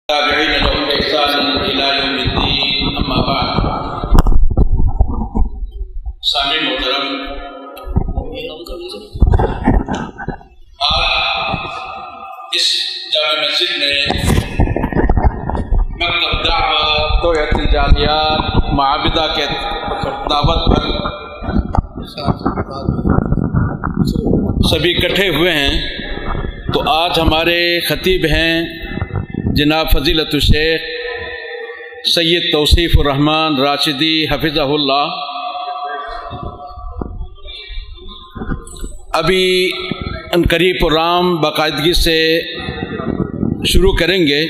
تابعین لهم بإحسان إلى يوم الدين اما بعد. سامعین محترم، آج اس جامع مسجد میں مکتب دعوت توحید الجالیات معابدہ کے دعوت پر سبھی اکٹھے ہوئے ہیں، تو آج ہمارے خطیب ہیں جناب فضیلت الشیخ سید توصیف الرحمن راشدی حفظہ اللہ. ابھی عنقریب پروگرام باقاعدگی سے شروع کریں گے،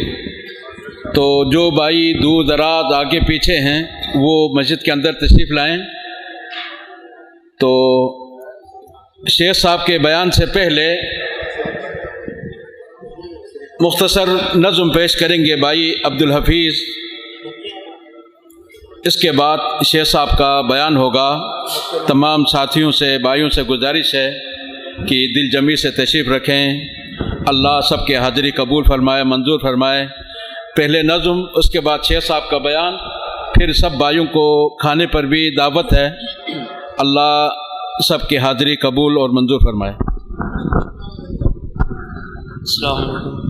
تو جو بھائی دور دراز آگے پیچھے ہیں وہ مسجد کے اندر تشریف لائیں. تو شیخ صاحب کے بیان سے پہلے مختصر نظم پیش کریں گے بھائی عبدالحفیظ. اس کے بعد شیخ صاحب کا بیان ہوگا. تمام ساتھیوں سے بھائیوں سے گزارش ہے کہ دل جمی سے تشریف رکھیں. اللہ سب کے حاضری قبول فرمائے، منظور فرمائے. پہلے نظم، اس کے بعد شیخ صاحب کا بیان، پھر سب بھائیوں کو کھانے پر بھی دعوت ہے. اللہ سب کی حاضری قبول اور منظور فرمائے. السلام علیکم.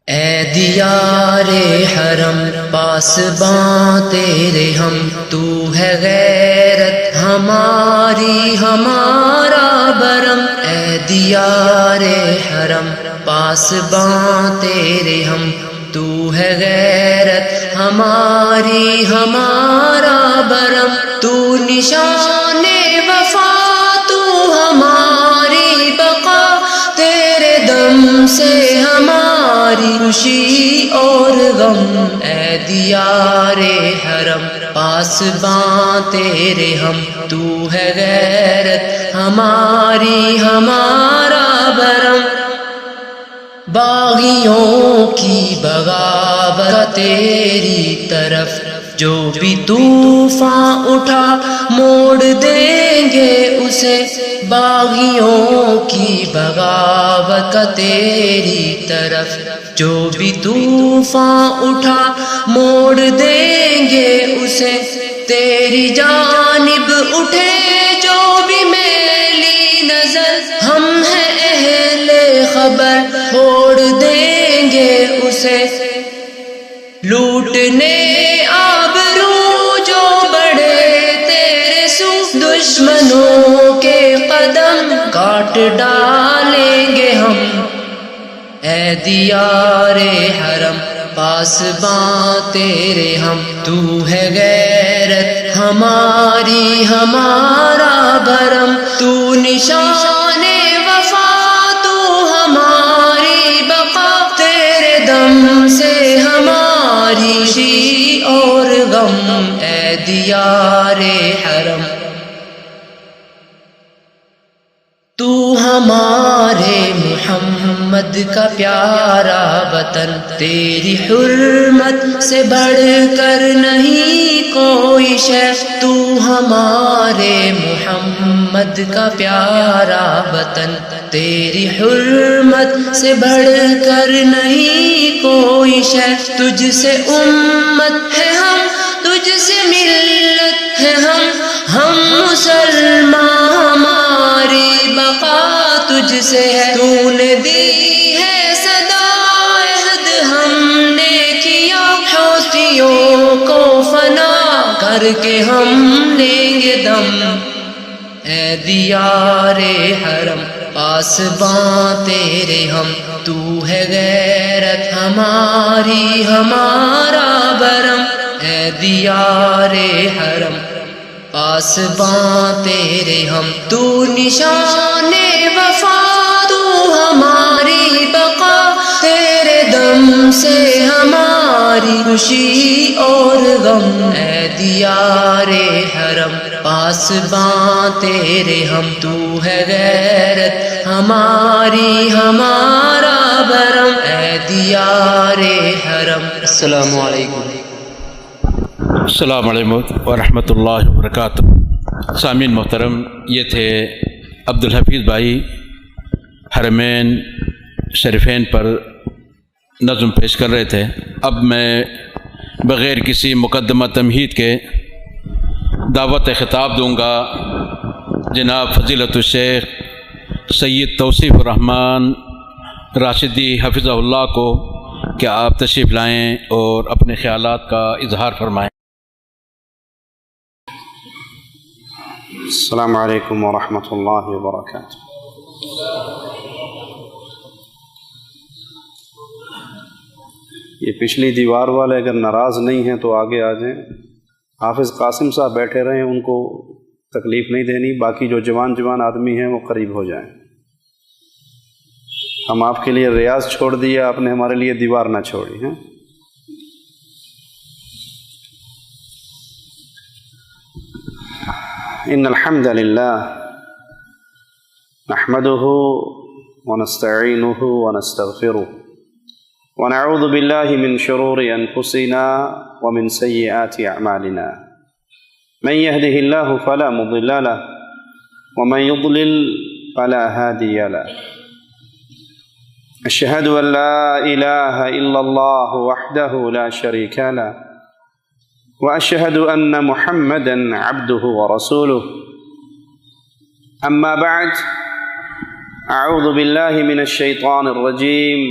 اے دیار حرم پاسباں تیرے ہم، تو ہے غیرت ہماری ہمارا برم. اے دیار حرم پاسباں تیرے ہم، تو ہے غیرت ہماری ہمارا برم. تو نشان وفا، تو ہماری بقا، تیرے دم سے ہماری خوشی اور غم. اے دیار حرم پاسباں تیرے ہم، تو ہے غیرت ہماری ہمارا برم. باغیوں کی بغاوت تیری طرف جو بھی طوفان اٹھا موڑ دیں گے اسے. باغیوں کی بغاوت تیری طرف جو بھی طوفان اٹھا موڑ دیں گے اسے. تیری جانب اٹھے جو بھی میلی نظر، ہم ہیں اہل خبر چھوڑ دیں گے اسے. لوٹنے آبرو جو بڑھے تیرے سو، دشمنوں کے قدم کاٹ ڈالیں گے ہم. اے دیار حرم پاسباں تیرے ہم، تو ہے غیرت ہماری ہمارا بھرم. تو نشان وفا، تو ہماری بقا، تیرے دم سے ہماری خوشی اور غم. اے دیار حرم تو ہمارے محمد کا پیارا وطن، تیری حرمت سے بڑھ کر نہیں کوئی شے. تو ہمارے محمد کا پیارا وطن، تیری حرمت سے بڑھ کر نہیں کوئی شے. تجھ سے امت ہے ہم، تجھ سے ملت ہے ہم مسلمان، ہماری بقا تجھ سے ہے. تو نے دی ہے صدا عہد، ہم نے کیا حوثیوں کو فنا کر کے ہم لیں گے دم. اے دیار حرم پاسباں تیرے ہم، تو ہے غیرت ہماری ہمارا برم. اے دیار حرم پاسباں تیرے ہم، تو نشان وفا، تو ہماری بقا، تیرے دم سے ہماری خوشی اور غم. اے دیار حرم پاسباں تیرے ہم، تو ہے غیرت ہماری ہمارا برم. اے دیار حرم. السلام علیکم. السلام علیکم ورحمۃ اللہ وبرکاتہ. سامعین محترم، یہ تھے عبدالحفیظ بھائی حرمین شریفین پر نظم پیش کر رہے تھے، اب میں بغیر کسی مقدمہ تمہید کے دعوت خطاب دوں گا جناب فضیلت الشیخ سید توصیف الرحمن راشدی حفظہ اللہ کو کہ آپ تشریف لائیں اور اپنے خیالات کا اظہار فرمائیں۔ السلام علیکم ورحمۃ اللہ وبرکاتہ۔ یہ پچھلی دیوار والے اگر ناراض نہیں ہیں تو آگے آ جائیں۔ حافظ قاسم صاحب بیٹھے رہیں، ان کو تکلیف نہیں دینی، باقی جو جوان آدمی ہیں وہ قریب ہو جائیں۔ ہم آپ کے لیے ریاض چھوڑ دیا، آپ نے ہمارے لیے دیوار نہ چھوڑی ہیں۔ ان الحمد للہ نحمده ونستعینه ونستغفره ونعوذ باللہ من شرور انفسنا ومن سیئات اعمالنا من يهده الله فلا مضل له ومن يضلل فلا هادي له أشهد أن لا إله إلا الله وحده لا شريك له وأشهد أن محمدا عبده ورسوله أما بعد أعوذ بالله من الشيطان الرجيم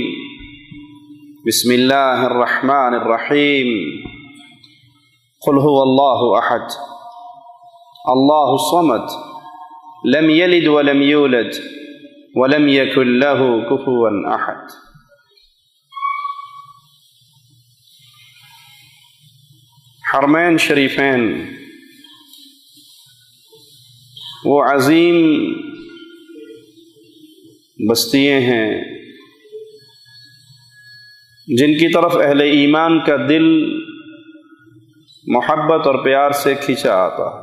بسم الله الرحمن الرحيم قل هو الله أحد الله الصمد لم يلد ولم يولد ولم يكن له كفوا أحد۔ حرمین شریفین وہ عظیم بستیاں ہیں جن کی طرف اہل ایمان کا دل محبت اور پیار سے کھینچا آتا ہے۔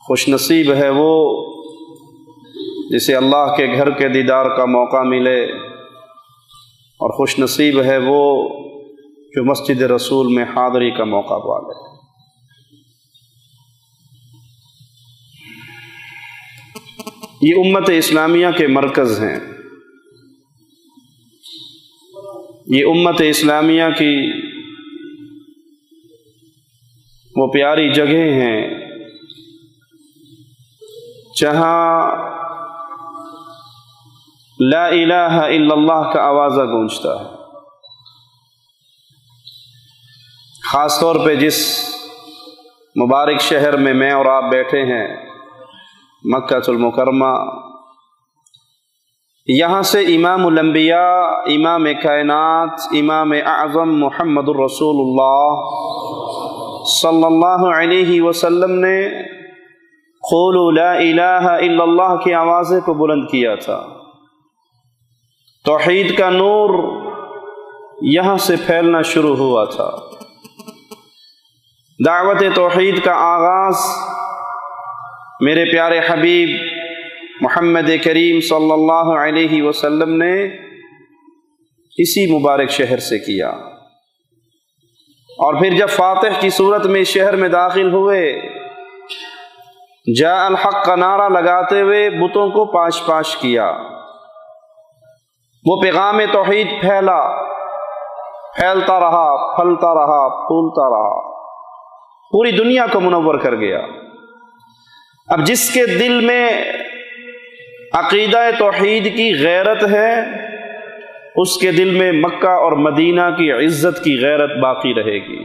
خوش نصیب ہے وہ جسے اللہ کے گھر کے دیدار کا موقع ملے، اور خوش نصیب ہے وہ جو مسجد رسول میں حاضری کا موقع پالے۔ یہ امت اسلامیہ کے مرکز ہیں، یہ امت اسلامیہ کی وہ پیاری جگہ ہیں جہاں لا الہ الا اللہ کا آوازہ گونجتا ہے۔ خاص طور پہ جس مبارک شہر میں میں اور آپ بیٹھے ہیں، مکہ المکرمہ، یہاں سے امام الانبیاء، امام کائنات، امام اعظم محمد الرسول اللہ صلی اللہ علیہ وسلم نے قولوا لا الہ الا اللہ کی آوازیں کو بلند کیا تھا۔ توحید کا نور یہاں سے پھیلنا شروع ہوا تھا۔ دعوت توحید کا آغاز میرے پیارے حبیب محمد کریم صلی اللہ علیہ وسلم نے اسی مبارک شہر سے کیا، اور پھر جب فاتح کی صورت میں اس شہر میں داخل ہوئے، جاء الحق کا نعرہ لگاتے ہوئے بتوں کو پاش پاش کیا۔ وہ پیغام توحید پھیلتا رہا، پھلتا رہا، پھولتا رہا، پوری دنیا کو منور کر گیا۔ اب جس کے دل میں عقیدہ توحید کی غیرت ہے، اس کے دل میں مکہ اور مدینہ کی عزت کی غیرت باقی رہے گی،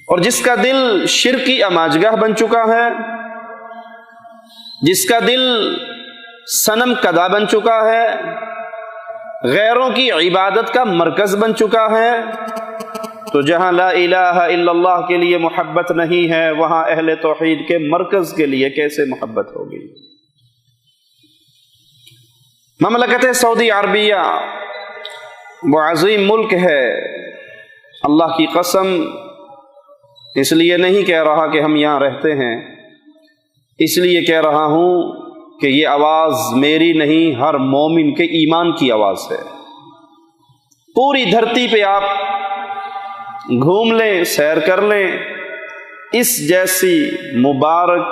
اور جس کا دل شرکی اماجگاہ بن چکا ہے، جس کا دل صنم کدا بن چکا ہے، غیروں کی عبادت کا مرکز بن چکا ہے، تو جہاں لا الہ الا اللہ کے لیے محبت نہیں ہے، وہاں اہل توحید کے مرکز کے لیے کیسے محبت ہوگی؟ مملکت سعودی عربیہ وہ عظیم ملک ہے، اللہ کی قسم اس لیے نہیں کہہ رہا کہ ہم یہاں رہتے ہیں، اس لیے کہہ رہا ہوں کہ یہ آواز میری نہیں، ہر مومن کے ایمان کی آواز ہے۔ پوری دھرتی پہ آپ گھوم لیں، سیر کر لیں، اس جیسی مبارک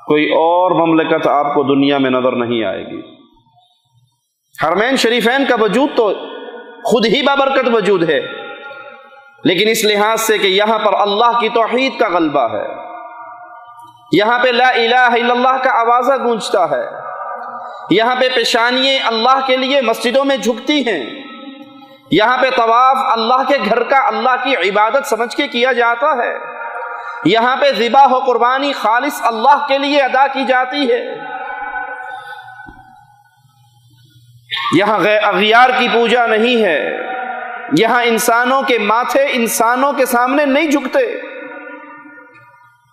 کوئی اور مملکت آپ کو دنیا میں نظر نہیں آئے گی۔ حرمین شریفین کا وجود تو خود ہی بابرکت وجود ہے، لیکن اس لحاظ سے کہ یہاں پر اللہ کی توحید کا غلبہ ہے، یہاں پہ لا الہ الا اللہ کا آوازہ گونجتا ہے، یہاں پہ پیشانییں اللہ کے لیے مسجدوں میں جھکتی ہیں، یہاں پہ طواف اللہ کے گھر کا اللہ کی عبادت سمجھ کے کیا جاتا ہے، یہاں پہ ذبح و قربانی خالص اللہ کے لیے ادا کی جاتی ہے، یہاں اغیار کی پوجا نہیں ہے، یہاں انسانوں کے ماتھے انسانوں کے سامنے نہیں جھکتے،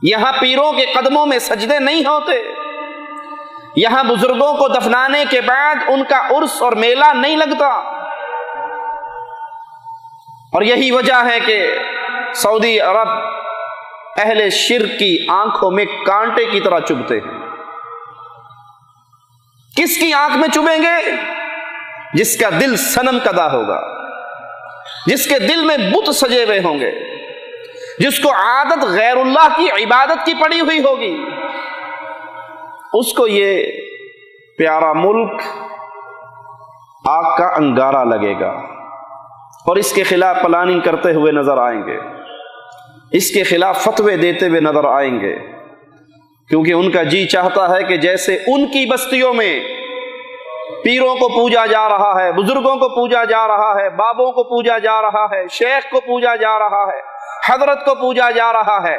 یہاں پیروں کے قدموں میں سجدے نہیں ہوتے، یہاں بزرگوں کو دفنانے کے بعد ان کا عرس اور میلہ نہیں لگتا۔ اور یہی وجہ ہے کہ سعودی عرب اہل شرک کی آنکھوں میں کانٹے کی طرح چبھتے ہیں۔ کس کی آنکھ میں چبھیں گے؟ جس کا دل صنم کدا ہوگا، جس کے دل میں بت سجے ہوئے ہوں گے، جس کو عادت غیر اللہ کی عبادت کی پڑی ہوئی ہوگی، اس کو یہ پیارا ملک آگ کا انگارہ لگے گا اور اس کے خلاف پلاننگ کرتے ہوئے نظر آئیں گے، اس کے خلاف فتوے دیتے ہوئے نظر آئیں گے، کیونکہ ان کا جی چاہتا ہے کہ جیسے ان کی بستیوں میں پیروں کو پوجا جا رہا ہے، بزرگوں کو پوجا جا رہا ہے، بابوں کو پوجا جا رہا ہے، شیخ کو پوجا جا رہا ہے، حضرت کو پوجا جا رہا ہے۔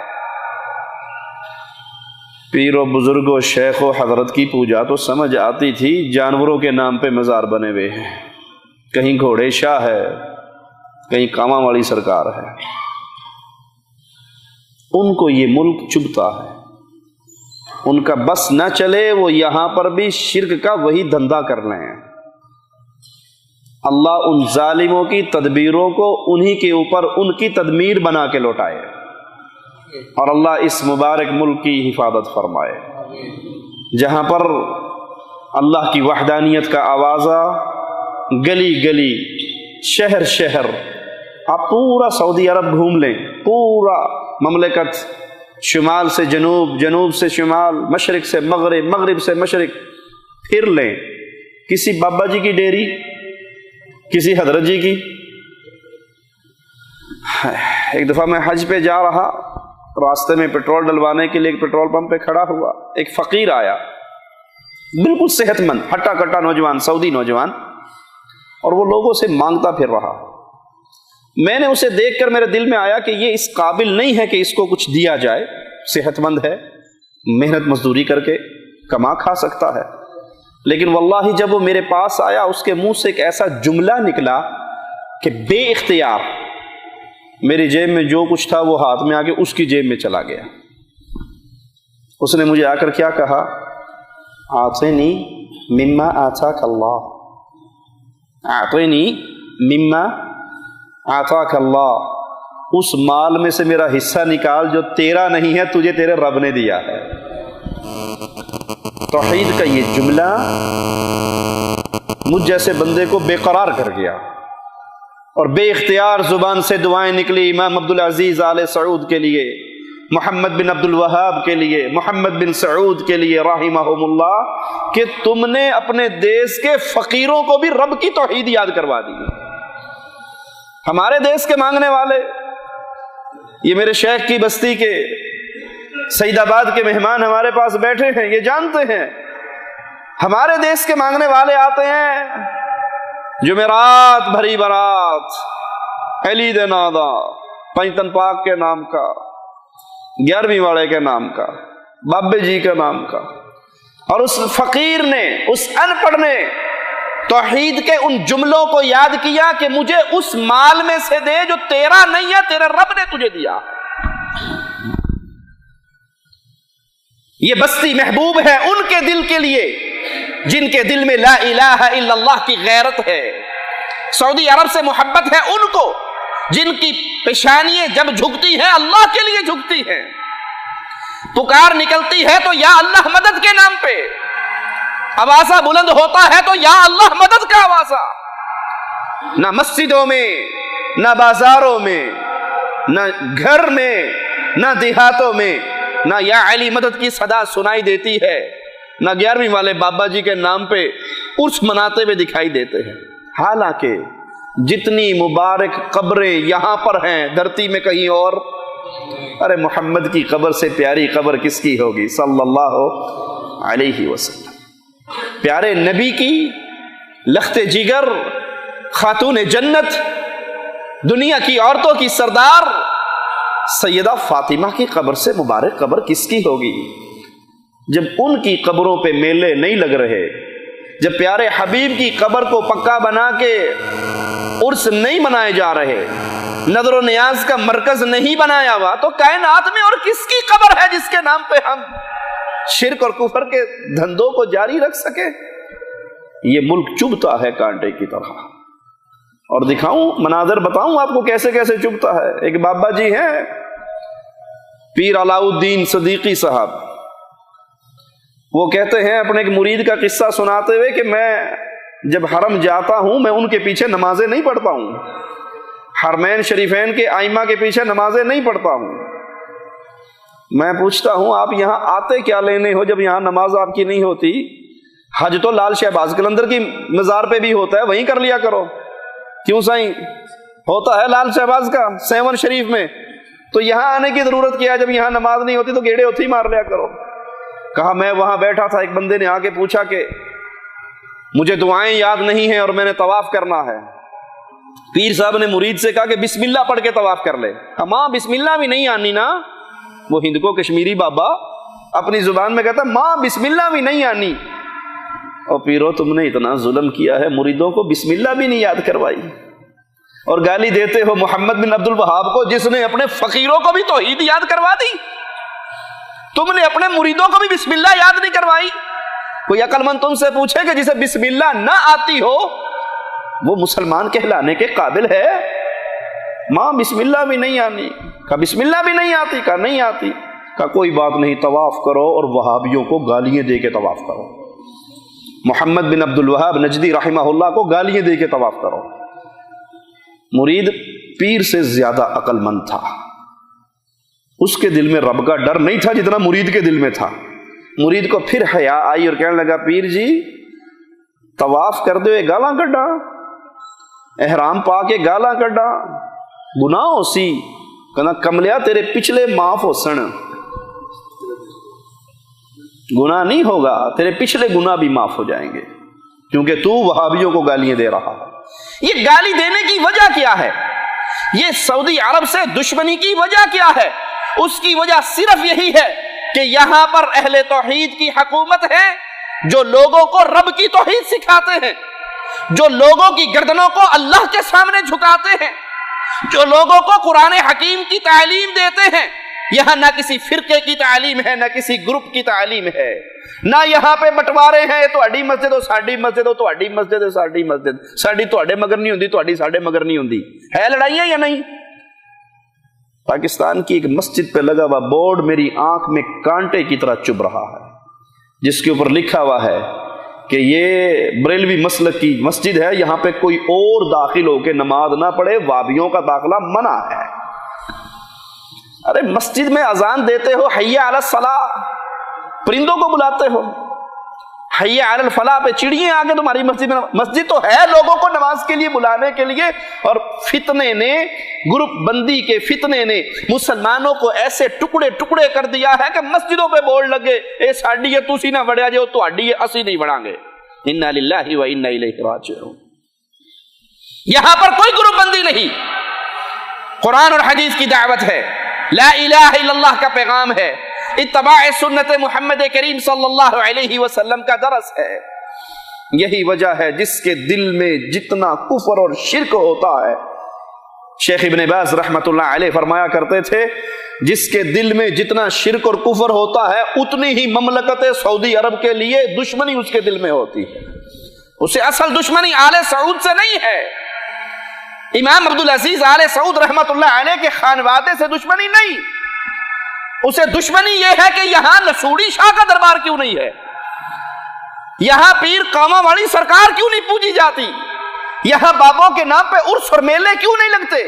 پیر و بزرگ و شیخ و حضرت کی پوجا تو سمجھ آتی تھی، جانوروں کے نام پہ مزار بنے ہوئے ہیں، کہیں گھوڑے شاہ ہے، کہیں کاما والی سرکار ہے۔ ان کو یہ ملک چبھتا ہے، ان کا بس نہ چلے وہ یہاں پر بھی شرک کا وہی دھندا کر لیں۔ اللہ ان ظالموں کی تدبیروں کو انہی کے اوپر ان کی تدمیر بنا کے لوٹائے، اور اللہ اس مبارک ملک کی حفاظت فرمائے، جہاں پر اللہ کی وحدانیت کا آوازہ گلی گلی شہر شہر، آپ پورا سعودی عرب گھوم لیں، پورا مملکت، شمال سے جنوب، جنوب سے شمال، مشرق سے مغرب، مغرب سے مشرق پھر لیں، کسی بابا جی کی ڈیری، کسی حضرت جی کی۔ ایک دفعہ میں حج پہ جا رہا، راستے میں پیٹرول ڈلوانے کے لیے ایک پیٹرول پمپ پہ کھڑا ہوا، ایک فقیر آیا، بالکل صحت مند ہٹا کٹا نوجوان، سعودی نوجوان، اور وہ لوگوں سے مانگتا پھر رہا۔ میں نے اسے دیکھ کر میرے دل میں آیا کہ یہ اس قابل نہیں ہے کہ اس کو کچھ دیا جائے، صحت مند ہے، محنت مزدوری کر کے کما کھا سکتا ہے، لیکن واللہ جب وہ میرے پاس آیا اس کے منہ سے ایک ایسا جملہ نکلا کہ بے اختیار میری جیب میں جو کچھ تھا وہ ہاتھ میں آ کے اس کی جیب میں چلا گیا۔ اس نے مجھے آ کر کیا کہا؟ اعطنی مما آتاک اللہ، اعطنی مما آتاک اللہ، اس مال میں سے میرا حصہ نکال جو تیرا نہیں ہے، تجھے تیرے رب نے دیا ہے۔ توحید کا یہ جملہ مجھ جیسے بندے کو بے قرار کر گیا، اور بے اختیار زبان سے دعائیں نکلی امام عبدالعزیز آل سعود کے لیے، محمد بن عبد الوہاب کے لیے، محمد بن سعود کے لیے رحمہم اللہ، کہ تم نے اپنے دیس کے فقیروں کو بھی رب کی توحید یاد کروا دی۔ ہمارے دیس کے مانگنے والے، یہ میرے شیخ کی بستی کے سعید آباد کے مہمان ہمارے پاس بیٹھے ہیں، یہ جانتے ہیں ہمارے دیس کے مانگنے والے آتے ہیں جمعرات بھری برات، علی دے نادا پنجتن پاک کے نام کا، 11ویں واڑے کے نام کا، بابے جی کے نام کا، اور اس فقیر نے، اس ان پڑھ نے توحید کے ان جملوں کو یاد کیا کہ مجھے اس مال میں سے دے جو تیرا نہیں ہے، تیرے رب نے تجھے دیا۔ یہ بستی محبوب ہے ان کے دل کے لیے جن کے دل میں لا الہ الا اللہ کی غیرت ہے، سعودی عرب سے محبت ہے ان کو جن کی پیشانییں جب جھکتی ہیں اللہ کے لیے جھکتی ہیں، پکار نکلتی ہے تو یا اللہ مدد کے نام پہ، آوازہ بلند ہوتا ہے تو یا اللہ مدد کا آوازہ۔ نہ مسجدوں میں، نہ بازاروں میں، نہ گھر میں، نہ دیہاتوں میں، نہ یا علی مدد کی صدا سنائی دیتی ہے، نہ 11ویں والے بابا جی کے نام پہ عرس مناتے ہوئے دکھائی دیتے ہیں۔ حالانکہ جتنی مبارک قبریں یہاں پر ہیں دھرتی میں کہیں اور، ارے محمد کی قبر سے پیاری قبر کس کی ہوگی صلی اللہ علیہ وسلم، پیارے نبی کی لخت جگر، خاتون جنت، دنیا کی عورتوں کی سردار سیدہ فاطمہ کی قبر سے مبارک قبر کس کی ہوگی؟ جب ان کی قبروں پہ میلے نہیں لگ رہے، جب پیارے حبیب کی قبر کو پکا بنا کے عرس نہیں منائے جا رہے، نظر و نیاز کا مرکز نہیں بنایا ہوا، تو کائنات میں اور کس کی قبر ہے جس کے نام پہ ہم شرک اور کفر کے دھندوں کو جاری رکھ سکے؟ یہ ملک چبھتا ہے کانٹے کی طرح، اور دکھاؤں مناظر بتاؤں آپ کو کیسے کیسے چبھتا ہے۔ ایک بابا جی ہیں پیر علاء الدین صدیقی صاحب، وہ کہتے ہیں اپنے ایک مرید کا قصہ سناتے ہوئے کہ میں جب حرم جاتا ہوں میں ان کے پیچھے نمازیں نہیں پڑھتا ہوں، حرمین شریفین کے ائمہ کے پیچھے نمازیں نہیں پڑھتا ہوں۔ میں پوچھتا ہوں آپ یہاں آتے کیا لینے ہو جب یہاں نماز آپ کی نہیں ہوتی؟ حج تو لال شہباز قلندر کی مزار پہ بھی ہوتا ہے، وہیں کر لیا کرو۔ کیوں سائیں؟ ہوتا ہے لال شہباز کا 7 شریف میں، تو یہاں آنے کی ضرورت کیا ہے؟ جب یہاں نماز نہیں ہوتی تو گیڑے ہوتی ہی مار لیا کرو۔ کہا میں وہاں بیٹھا تھا، ایک بندے نے آ کے پوچھا کہ مجھے دعائیں یاد نہیں ہیں اور میں نے طواف کرنا ہے۔ پیر صاحب نے مرید سے کہا کہ بسم اللہ پڑھ کے طواف کر لے۔ ماں بسم اللہ بھی نہیں آنی نا، وہ ہند کو کشمیری بابا اپنی زبان میں کہتا ماں بسم اللہ بھی نہیں آنی۔ اور پیرو تم نے اتنا ظلم کیا ہے، مریدوں کو بسم اللہ بھی نہیں یاد کروائی، اور گالی دیتے ہو محمد بن عبد الوہاب کو جس نے اپنے فقیروں کو بھی توحید یاد کروا دی۔ تم نے اپنے مریدوں کو بھی بسم اللہ یاد نہیں کروائی۔ کوئی عقل مند تم سے پوچھے کہ جسے بسم اللہ نہ آتی ہو وہ مسلمان کہلانے کے قابل ہے؟ ماں بسم اللہ بھی نہیں آنی۔ کہا بسم اللہ بھی نہیں آتی؟ کہا نہیں آتی۔ کہا کوئی بات نہیں، طواف کرو اور وہابیوں کو گالیاں دے کے طواف کرو، محمد بن عبد الوہاب نجدی رحمہ اللہ کو گالیاں دے کے طواف کرو۔ مرید پیر سے زیادہ عقل مند تھا، اس کے دل میں رب کا ڈر نہیں تھا جتنا مرید کے دل میں تھا۔ مرید کو پھر حیا آئی اور کہنے لگا پیر جی طواف کرتے ہوئے گالاں کڈا، احرام پا کے گالاں کڈا، گناہ ہو سی؟ کہنا کملیا تیرے پچھلے معاف ہو سن، گناہ نہیں ہوگا، تیرے پچھلے گناہ بھی معاف ہو جائیں گے، کیونکہ تو وہابیوں کو گالیاں دے رہا ہے۔ یہ گالی دینے کی وجہ کیا ہے؟ یہ سعودی عرب سے دشمنی کی وجہ کیا ہے؟ اس کی وجہ صرف یہی ہے کہ یہاں پر اہل توحید کی حکومت ہے جو لوگوں کو رب کی توحید سکھاتے ہیں، جو لوگوں کی گردنوں کو اللہ کے سامنے جھکاتے ہیں، جو لوگوں کو قرآن حکیم کی تعلیم دیتے ہیں۔ یہاں نہ کسی فرقے کی تعلیم ہے، نہ کسی گروپ کی تعلیم ہے، نہ یہاں پہ بٹوارے ہیں تہاڈی مسجد ہو ساڈی مسجد ہو، تہاڈی مسجد ہے ساڈی مسجد، ساڈی تہاڈے مگر نہیں ہوندی، تہاڈی ساڈے مگر نہیں ہوندی۔ ہے لڑائیاں یا نہیں؟ پاکستان کی ایک مسجد پہ لگا ہوا بورڈ میری آنکھ میں کانٹے کی طرح چبھ رہا ہے، جس کے اوپر لکھا ہوا ہے کہ یہ بریلوی مسلک کی مسجد ہے، یہاں پہ کوئی اور داخل ہو کے نماز نہ پڑھے، وابیوں کا داخلہ منع ہے۔ ارے مسجد میں اذان دیتے ہو حی علی الصلاۃ، پرندوں کو بلاتے ہو، حی علی الفلاح پہ چڑیے آگے تمہاری مسجد میں۔ مسجد تو ہے لوگوں کو نماز کے لیے بلانے کے لیے، اور فتنے نے، گروپ بندی کے فتنے نے مسلمانوں کو ایسے ٹکڑے ٹکڑے کر دیا ہے کہ مسجدوں پہ بورڈ لگے اے ساڈی ہے تسی نہ وڑیا جے، تہاڈی ہے اسی نہیں وڑاں گے، انا للہ و انا الیہ راجعون۔ یہاں پر کوئی گروپ بندی نہیں، قرآن اور حدیث کی دعوت ہے، لا الہ الا اللہ کا پیغام ہے، اتباع سنت محمد کریم صلی اللہ علیہ وسلم کا درس ہے۔ یہی وجہ ہے جس کے دل میں جتنا کفر اور شرک ہوتا ہے، شیخ ابن باز رحمت اللہ علیہ فرمایا کرتے تھے جس کے دل میں جتنا شرک اور کفر ہوتا ہے اتنی ہی مملکت سعودی عرب کے لیے دشمنی اس کے دل میں ہوتی ہے۔ اسے اصل دشمنی آل سعود سے نہیں ہے، امام عبدالعزیز آل سعود رحمت اللہ علیہ کے خانوادے سے دشمنی نہیں، اسے دشمنی یہ ہے کہ یہاں نسوڑی شاہ کا دربار کیوں نہیں ہے، یہاں پیر کاما والی سرکار کیوں نہیں پوجی جاتی، یہاں بابوں کے نام پہ عرس اور میلے کیوں نہیں لگتے،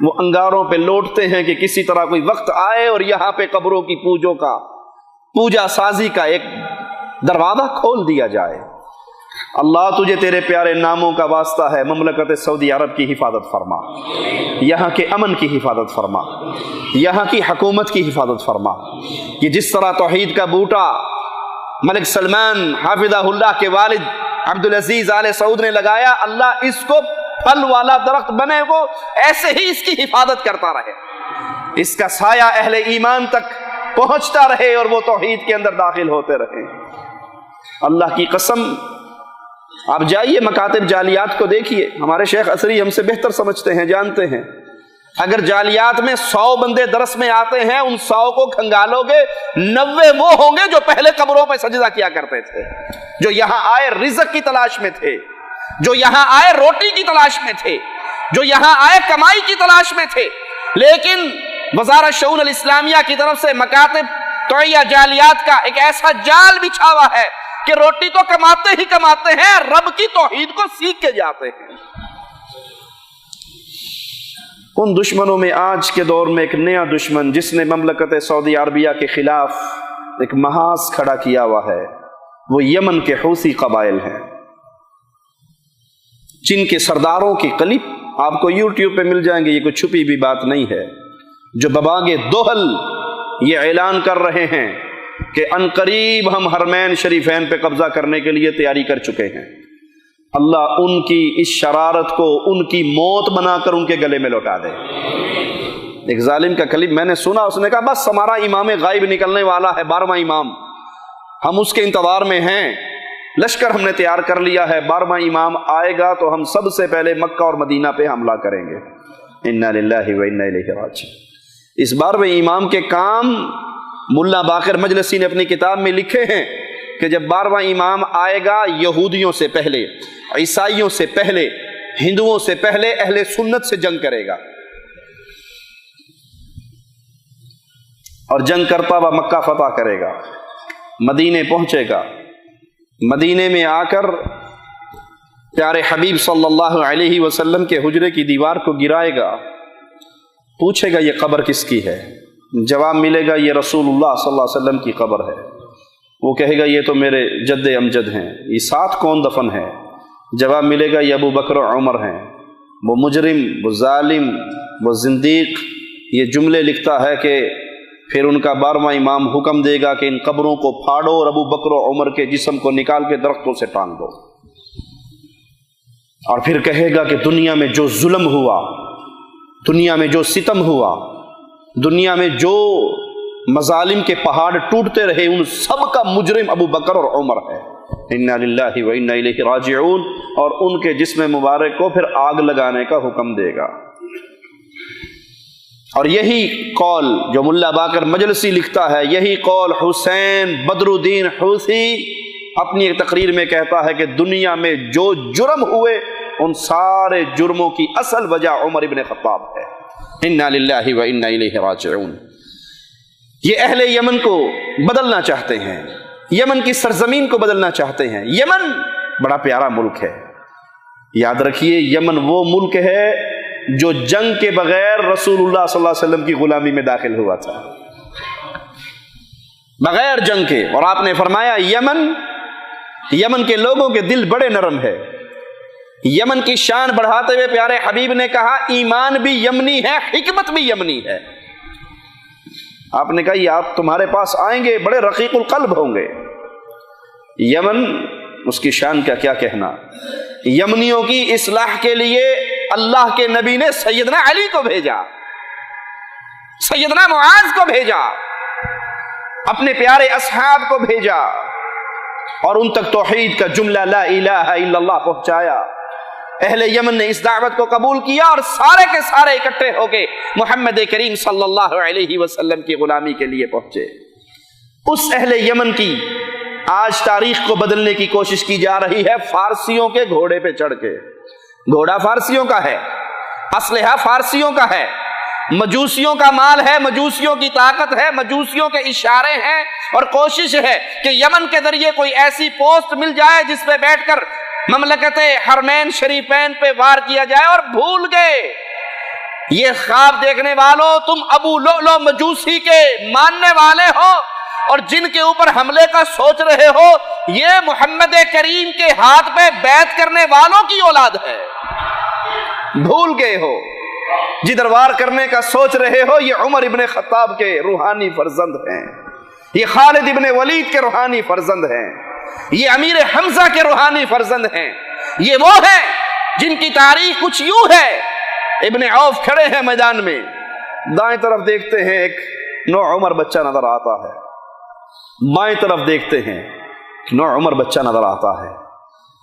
وہ انگاروں پہ لوٹتے ہیں کہ کسی طرح کوئی وقت آئے اور یہاں پہ قبروں کی پوجا سازی کا ایک دروازہ کھول دیا جائے۔ اللہ تجھے تیرے پیارے ناموں کا واسطہ ہے، مملکت سعودی عرب کی حفاظت فرما، یہاں کے امن کی حفاظت فرما، یہاں کی حکومت کی حفاظت فرما، کہ جس طرح توحید کا بوٹا ملک سلمان حافظہ اللہ کے والد عبدالعزیز آل سعود نے لگایا، اللہ اس کو پھل والا درخت بنے، وہ ایسے ہی اس کی حفاظت کرتا رہے، اس کا سایہ اہل ایمان تک پہنچتا رہے اور وہ توحید کے اندر داخل ہوتے رہے۔ اللہ کی قسم، آپ جائیے مکاتب جعلیات کو دیکھیے، ہمارے شیخ اثری ہم سے بہتر سمجھتے ہیں، جانتے ہیں، اگر جعلیات میں 100 بندے درس میں آتے ہیں، ان 100 کو کھنگالو گے 90 وہ ہوں گے جو پہلے قبروں پہ سجدہ کیا کرتے تھے، جو یہاں آئے رزق کی تلاش میں تھے، جو یہاں آئے روٹی کی تلاش میں تھے، جو یہاں آئے کمائی کی تلاش میں تھے، لیکن وزارت شؤون الاسلامیہ کی طرف سے مکاتب توعیہ جعلیات کا ایک ایسا جال بچھا ہوا ہے کہ روٹی تو کماتے ہی کماتے ہیں، رب کی توحید کو سیکھ کے جاتے ہیں۔ ان دشمنوں میں آج کے دور میں ایک نیا دشمن جس نے مملکت سعودی عربیہ کے خلاف ایک محاذ کھڑا کیا ہوا ہے، وہ یمن کے حوثی قبائل ہیں، جن کے سرداروں کی کلپ آپ کو یوٹیوب پہ مل جائیں گے، یہ کوئی چھپی بھی بات نہیں ہے، جو بباغ دوحل یہ اعلان کر رہے ہیں کہ عنقریب ہم حرمین شریفین پہ قبضہ کرنے کے لیے تیاری کر چکے ہیں۔ اللہ ان کی اس شرارت کو ان کی موت بنا کر ان کے گلے میں لوٹا دے۔ ایک ظالم کا کلپ میں نے سنا، اس نے کہا بس ہمارا امام غائب نکلنے والا ہے، 12واں امام، ہم اس کے انتظار میں ہیں، لشکر ہم نے تیار کر لیا ہے، 12واں امام آئے گا تو ہم سب سے پہلے مکہ اور مدینہ پہ حملہ کریں گے۔ انا للہ و انا الیہ راجعون۔ اس 12ویں امام کے کام ملا باقر مجلسی نے اپنی کتاب میں لکھے ہیں کہ جب 12واں امام آئے گا، یہودیوں سے پہلے، عیسائیوں سے پہلے، ہندوؤں سے پہلے اہل سنت سے جنگ کرے گا، اور جنگ کرتا ہوا مکہ فتح کرے گا، مدینے پہنچے گا، مدینے میں آ کر پیارے حبیب صلی اللہ علیہ وسلم کے حجرے کی دیوار کو گرائے گا، پوچھے گا یہ قبر کس کی ہے؟ جواب ملے گا یہ رسول اللہ صلی اللہ علیہ وسلم کی قبر ہے۔ وہ کہے گا یہ تو میرے جد امجد ہیں، یہ ساتھ کون دفن ہے؟ جواب ملے گا یہ ابو بکر و عمر ہیں۔ وہ مجرم، وہ ظالم، وہ زندیق یہ جملے لکھتا ہے کہ پھر ان کا 12واں امام حکم دے گا کہ ان قبروں کو پھاڑو اور ابو بکر و عمر کے جسم کو نکال کے درختوں سے ٹانگ دو، اور پھر کہے گا کہ دنیا میں جو ظلم ہوا، دنیا میں جو ستم ہوا، دنیا میں جو مظالم کے پہاڑ ٹوٹتے رہے، ان سب کا مجرم ابو بکر اور عمر ہے۔ انا للہ و انا الیہ راجعون، اور ان کے جسم مبارک کو پھر آگ لگانے کا حکم دے گا۔ اور یہی قول جو ملا باقر مجلسی لکھتا ہے، یہی قول حسین بدر الدین حوثی اپنی ایک تقریر میں کہتا ہے کہ دنیا میں جو جرم ہوئے ان سارے جرموں کی اصل وجہ عمر ابن خطاب ہے۔ انا للہ و انا الیہ راجعون۔ یہ اہل یمن کو بدلنا چاہتے ہیں، یمن کی سرزمین کو بدلنا چاہتے ہیں۔ یمن بڑا پیارا ملک ہے، یاد رکھیے یمن وہ ملک ہے جو جنگ کے بغیر رسول اللہ صلی اللہ علیہ وسلم کی غلامی میں داخل ہوا تھا، بغیر جنگ کے۔ اور آپ نے فرمایا یمن کے لوگوں کے دل بڑے نرم ہے۔ یمن کی شان بڑھاتے ہوئے پیارے حبیب نے کہا ایمان بھی یمنی ہے، حکمت بھی یمنی ہے۔ آپ نے کہا یہ آپ تمہارے پاس آئیں گے بڑے رقیق القلب ہوں گے۔ یمن، اس کی شان کا کیا کہنا۔ یمنیوں کی اصلاح کے لیے اللہ کے نبی نے سیدنا علی کو بھیجا، سیدنا معاذ کو بھیجا، اپنے پیارے اصحاب کو بھیجا، اور ان تک توحید کا جملہ لا الہ الا اللہ پہنچایا۔ اہل یمن نے اس دعوت کو قبول کیا اور سارے کے سارے اکٹھے ہو کے محمد کریم صلی اللہ علیہ وسلم کی غلامی کے لیے پہنچے۔ اس اہل یمن کی آج تاریخ کو بدلنے کی کوشش کی جا رہی ہے فارسیوں کے گھوڑے پہ چڑھ کے۔ گھوڑا فارسیوں کا ہے، اسلحہ فارسیوں کا ہے، مجوسیوں کا مال ہے، مجوسیوں کی طاقت ہے، مجوسیوں کے اشارے ہیں، اور کوشش ہے کہ یمن کے ذریعے کوئی ایسی پوسٹ مل جائے جس پہ بیٹھ کر مملکت حرمین شریفین پہ وار کیا جائے۔ اور بھول گئے یہ خواب دیکھنے والوں، تم ابو لؤلؤ مجوسی کے ماننے والے ہو اور جن کے اوپر حملے کا سوچ رہے ہو، یہ محمد کریم کے ہاتھ پہ بیعت کرنے والوں کی اولاد ہے۔ بھول گئے ہو؟ جدھر وار کرنے کا سوچ رہے ہو، یہ عمر ابن خطاب کے روحانی فرزند ہیں، یہ خالد ابن ولید کے روحانی فرزند ہیں، یہ امیر حمزہ کے روحانی فرزند ہیں، یہ وہ ہیں جن کی تاریخ کچھ یوں ہے۔ ابن عوف کھڑے ہیں میدان میں، دائیں طرف دیکھتے ہیں ایک نوعمر بچہ نظر آتا ہے، بائیں طرف دیکھتے ہیں نوعمر بچہ نظر آتا ہے۔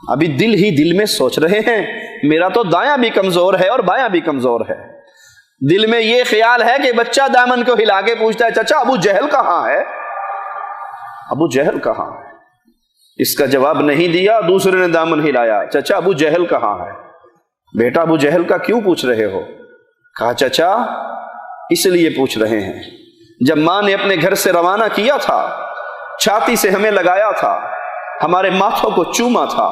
ابھی دل ہی دل میں سوچ رہے ہیں میرا تو دایاں بھی کمزور ہے اور بایاں بھی کمزور ہے۔ دل میں یہ خیال ہے کہ بچہ دامن کو ہلا کے پوچھتا ہے چچا ابو جہل کہاں ہے؟ ابو جہل کہاں ہے؟ اس کا جواب نہیں دیا، دوسرے نے دامن ہلایا، چچا ابو جہل کہاں ہے؟ بیٹا ابو جہل کا کیوں پوچھ رہے ہو؟ کہا چچا اس لیے پوچھ رہے ہیں، جب ماں نے اپنے گھر سے روانہ کیا تھا، چھاتی سے ہمیں لگایا تھا، ہمارے ماتھوں کو چوما تھا،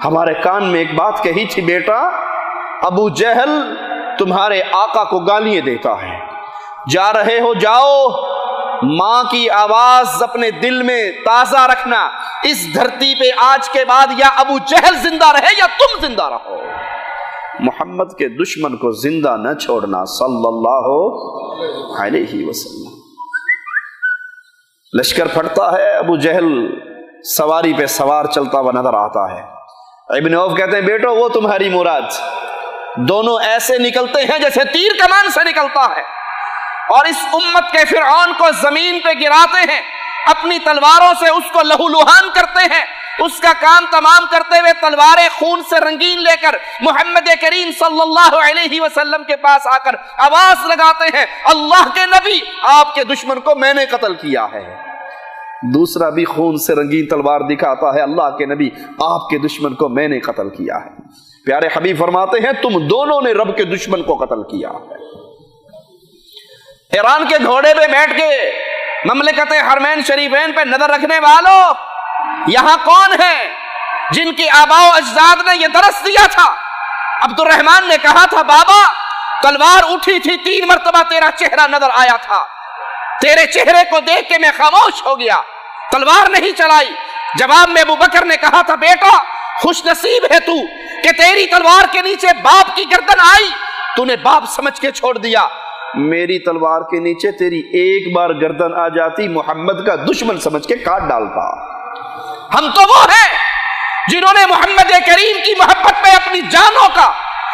ہمارے کان میں ایک بات کہی تھی، بیٹا ابو جہل تمہارے آقا کو گالیاں دیتا ہے، جا رہے ہو جاؤ، ماں کی آواز اپنے دل میں تازہ رکھنا، اس دھرتی پہ آج کے بعد یا ابو جہل زندہ رہے یا تم زندہ رہو، محمد کے دشمن کو زندہ نہ چھوڑنا صلی اللہ علیہ وسلم۔ لشکر پھٹتا ہے، ابو جہل سواری پہ سوار چلتا ہوا نظر آتا ہے۔ ابن عوف کہتے ہیں بیٹو وہ تمہاری مراد، دونوں ایسے نکلتے ہیں جیسے تیر کمان سے نکلتا ہے، اور اس امت کے فرعون کو زمین پہ گراتے ہیں، اپنی تلواروں سے اس کو لہو لہان کرتے ہیں، اس کا کام تمام کرتے ہوئے تلواریں خون سے رنگین لے کر محمد کریم صلی اللہ علیہ وسلم کے پاس آ کر آواز لگاتے ہیں اللہ کے نبی آپ کے دشمن کو میں نے قتل کیا ہے۔ دوسرا بھی خون سے رنگین تلوار دکھاتا ہے، اللہ کے نبی آپ کے دشمن کو میں نے قتل کیا ہے۔ پیارے حبیب فرماتے ہیں تم دونوں نے رب کے دشمن کو قتل کیا ہے۔ ایران کے گھوڑے پہ بیٹھ کے مملکت حرمین شریفین پہ نظر رکھنے والوں، یہاں کون ہیں جن کی آباء و اجداد نے یہ درس دیا تھا؟ عبد الرحمن نے کہا تھا بابا تلوار اٹھی تھی 3 مرتبہ تیرا چہرہ نظر آیا تھا، تیرے چہرے کو دیکھ کے میں خاموش ہو گیا، تلوار نہیں چلائی۔ جواب میں ابو بکر نے کہا تھا بیٹا خوش نصیب ہے تو کہ تیری تلوار کے نیچے باپ کی گردن آئی، تو نے باپ سمجھ کے چھوڑ دیا، میری تلوار کے نیچے تیری ایک بار گردن آ جاتی محمد کا دشمن سمجھ کے کاٹ ڈالتا۔ ہم تو وہ ہیں جنہوں نے محمد کریم کی محبت پہ اپنی جانوں کا،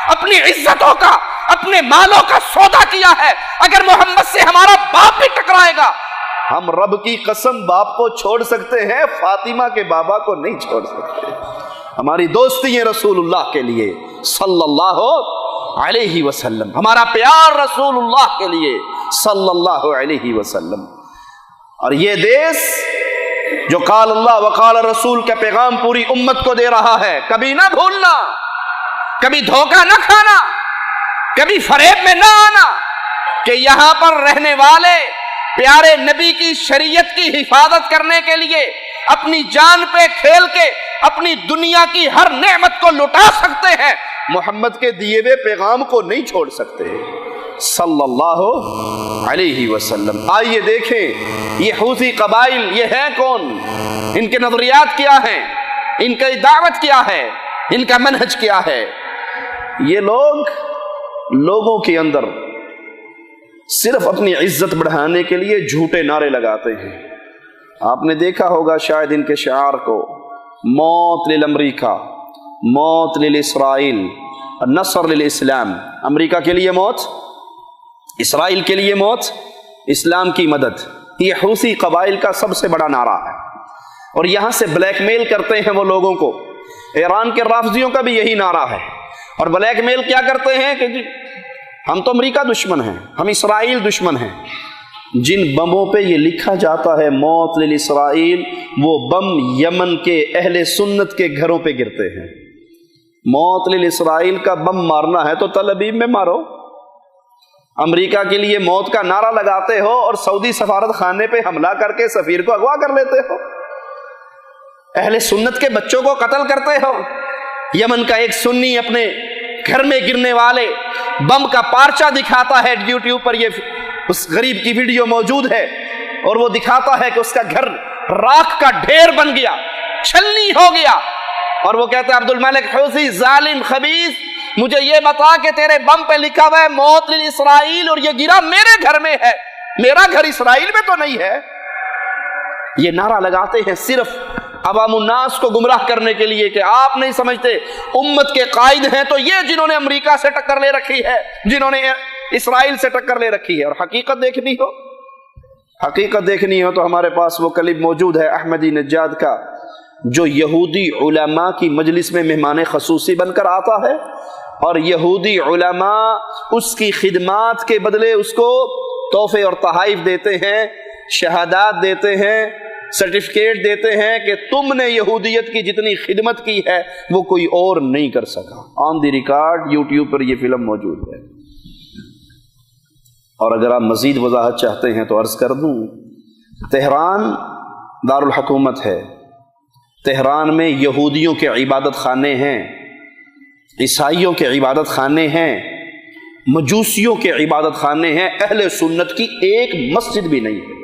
اپنی عزتوں کا، اپنے مالوں کا سودا کیا ہے۔ اگر محمد سے ہمارا باپ بھی ٹکرائے گا، ہم رب کی قسم باپ کو چھوڑ سکتے ہیں، فاطمہ کے بابا کو نہیں چھوڑ سکتے۔ ہماری دوستی ہے رسول اللہ کے لیے صلی اللہ علیہ وسلم، ہمارا پیار رسول اللہ کے لیے صلی اللہ علیہ وسلم۔ اور یہ دیس جو قال اللہ وقال رسول کا پیغام پوری امت کو دے رہا ہے، کبھی نہ بھولنا، کبھی دھوکہ نہ کھانا، کبھی فریب میں نہ آنا کہ یہاں پر رہنے والے پیارے نبی کی شریعت کی حفاظت کرنے کے لیے اپنی جان پہ کھیل کے اپنی دنیا کی ہر نعمت کو لٹا سکتے ہیں، محمد کے دیے ہوئے پیغام کو نہیں چھوڑ سکتے صلی اللہ علیہ وسلم۔ آئیے دیکھیں یہ حوثی قبائل یہ ہیں کون، ان کے نظریات کیا ہیں، ان کی دعوت کیا ہے، ان کا منہج کیا ہے۔ یہ لوگ لوگوں کے اندر صرف اپنی عزت بڑھانے کے لیے جھوٹے نعرے لگاتے ہیں۔ آپ نے دیکھا ہوگا شاید ان کے شعار کو، موت للامریکہ، موت للاسرائیل، نصر للاسلام، امریکہ کے لیے موت، اسرائیل کے لیے موت، اسلام کی مدد۔ یہ حوثی قبائل کا سب سے بڑا نعرہ ہے، اور یہاں سے بلیک میل کرتے ہیں وہ لوگوں کو۔ ایران کے رافضیوں کا بھی یہی نعرہ ہے، اور بلیک میل کیا کرتے ہیں کہ جی ہم تو امریکہ دشمن ہیں، ہم اسرائیل دشمن ہیں۔ جن بموں پہ یہ لکھا جاتا ہے موت للاسرائیل، وہ بم یمن کے اہل سنت کے گھروں پہ گرتے ہیں۔ موت للاسرائیل کا بم مارنا ہے تو تل ابیب میں مارو، امریکہ کے لیے موت کا نعرہ لگاتے ہو اور سعودی سفارت خانے پہ حملہ کر کے سفیر کو اغوا کر لیتے ہو، اہل سنت کے بچوں کو قتل کرتے ہو۔ یمن کا ایک سنی اپنے گھر میں گرنے والے بم کا پارچہ دکھاتا ہے یوٹیوب پر، یہ اس غریب کی ویڈیو موجود ہے، اور وہ دکھاتا ہے کہ اس کا گھر راکھ کا ڈھیر بن گیا، چھلنی ہو گیا، اور وہ کہتا ہے عبد الملک حوثی ظالم خبیث، مجھے یہ بتا کہ تیرے بم پہ لکھا ہوا ہے موت للاسرائیل اور یہ گرا میرے گھر میں ہے، میرا گھر اسرائیل میں تو نہیں ہے۔ یہ نعرہ لگاتے ہیں صرف عوام الناس کو گمراہ کرنے کے لیے کہ آپ نہیں سمجھتے امت کے قائد ہیں تو یہ جنہوں نے امریکہ سے ٹکر لے رکھی ہے، جنہوں نے اسرائیل سے ٹکر لے رکھی ہے۔ اور حقیقت دیکھنی ہو تو ہمارے پاس وہ کلپ موجود ہے احمدی نجاد کا، جو یہودی علماء کی مجلس میں مہمان خصوصی بن کر آتا ہے، اور یہودی علماء اس کی خدمات کے بدلے اس کو تحفے اور تحائف دیتے ہیں، شہادات دیتے ہیں، سرٹیفکیٹ دیتے ہیں کہ تم نے یہودیت کی جتنی خدمت کی ہے وہ کوئی اور نہیں کر سکا۔ آن دی ریکارڈ یوٹیوب پر یہ فلم موجود ہے۔ اور اگر آپ مزید وضاحت چاہتے ہیں تو عرض کر دوں، تہران دارالحکومت ہے، تہران میں یہودیوں کے عبادت خانے ہیں، عیسائیوں کے عبادت خانے ہیں، مجوسیوں کے عبادت خانے ہیں، اہل سنت کی ایک مسجد بھی نہیں ہے۔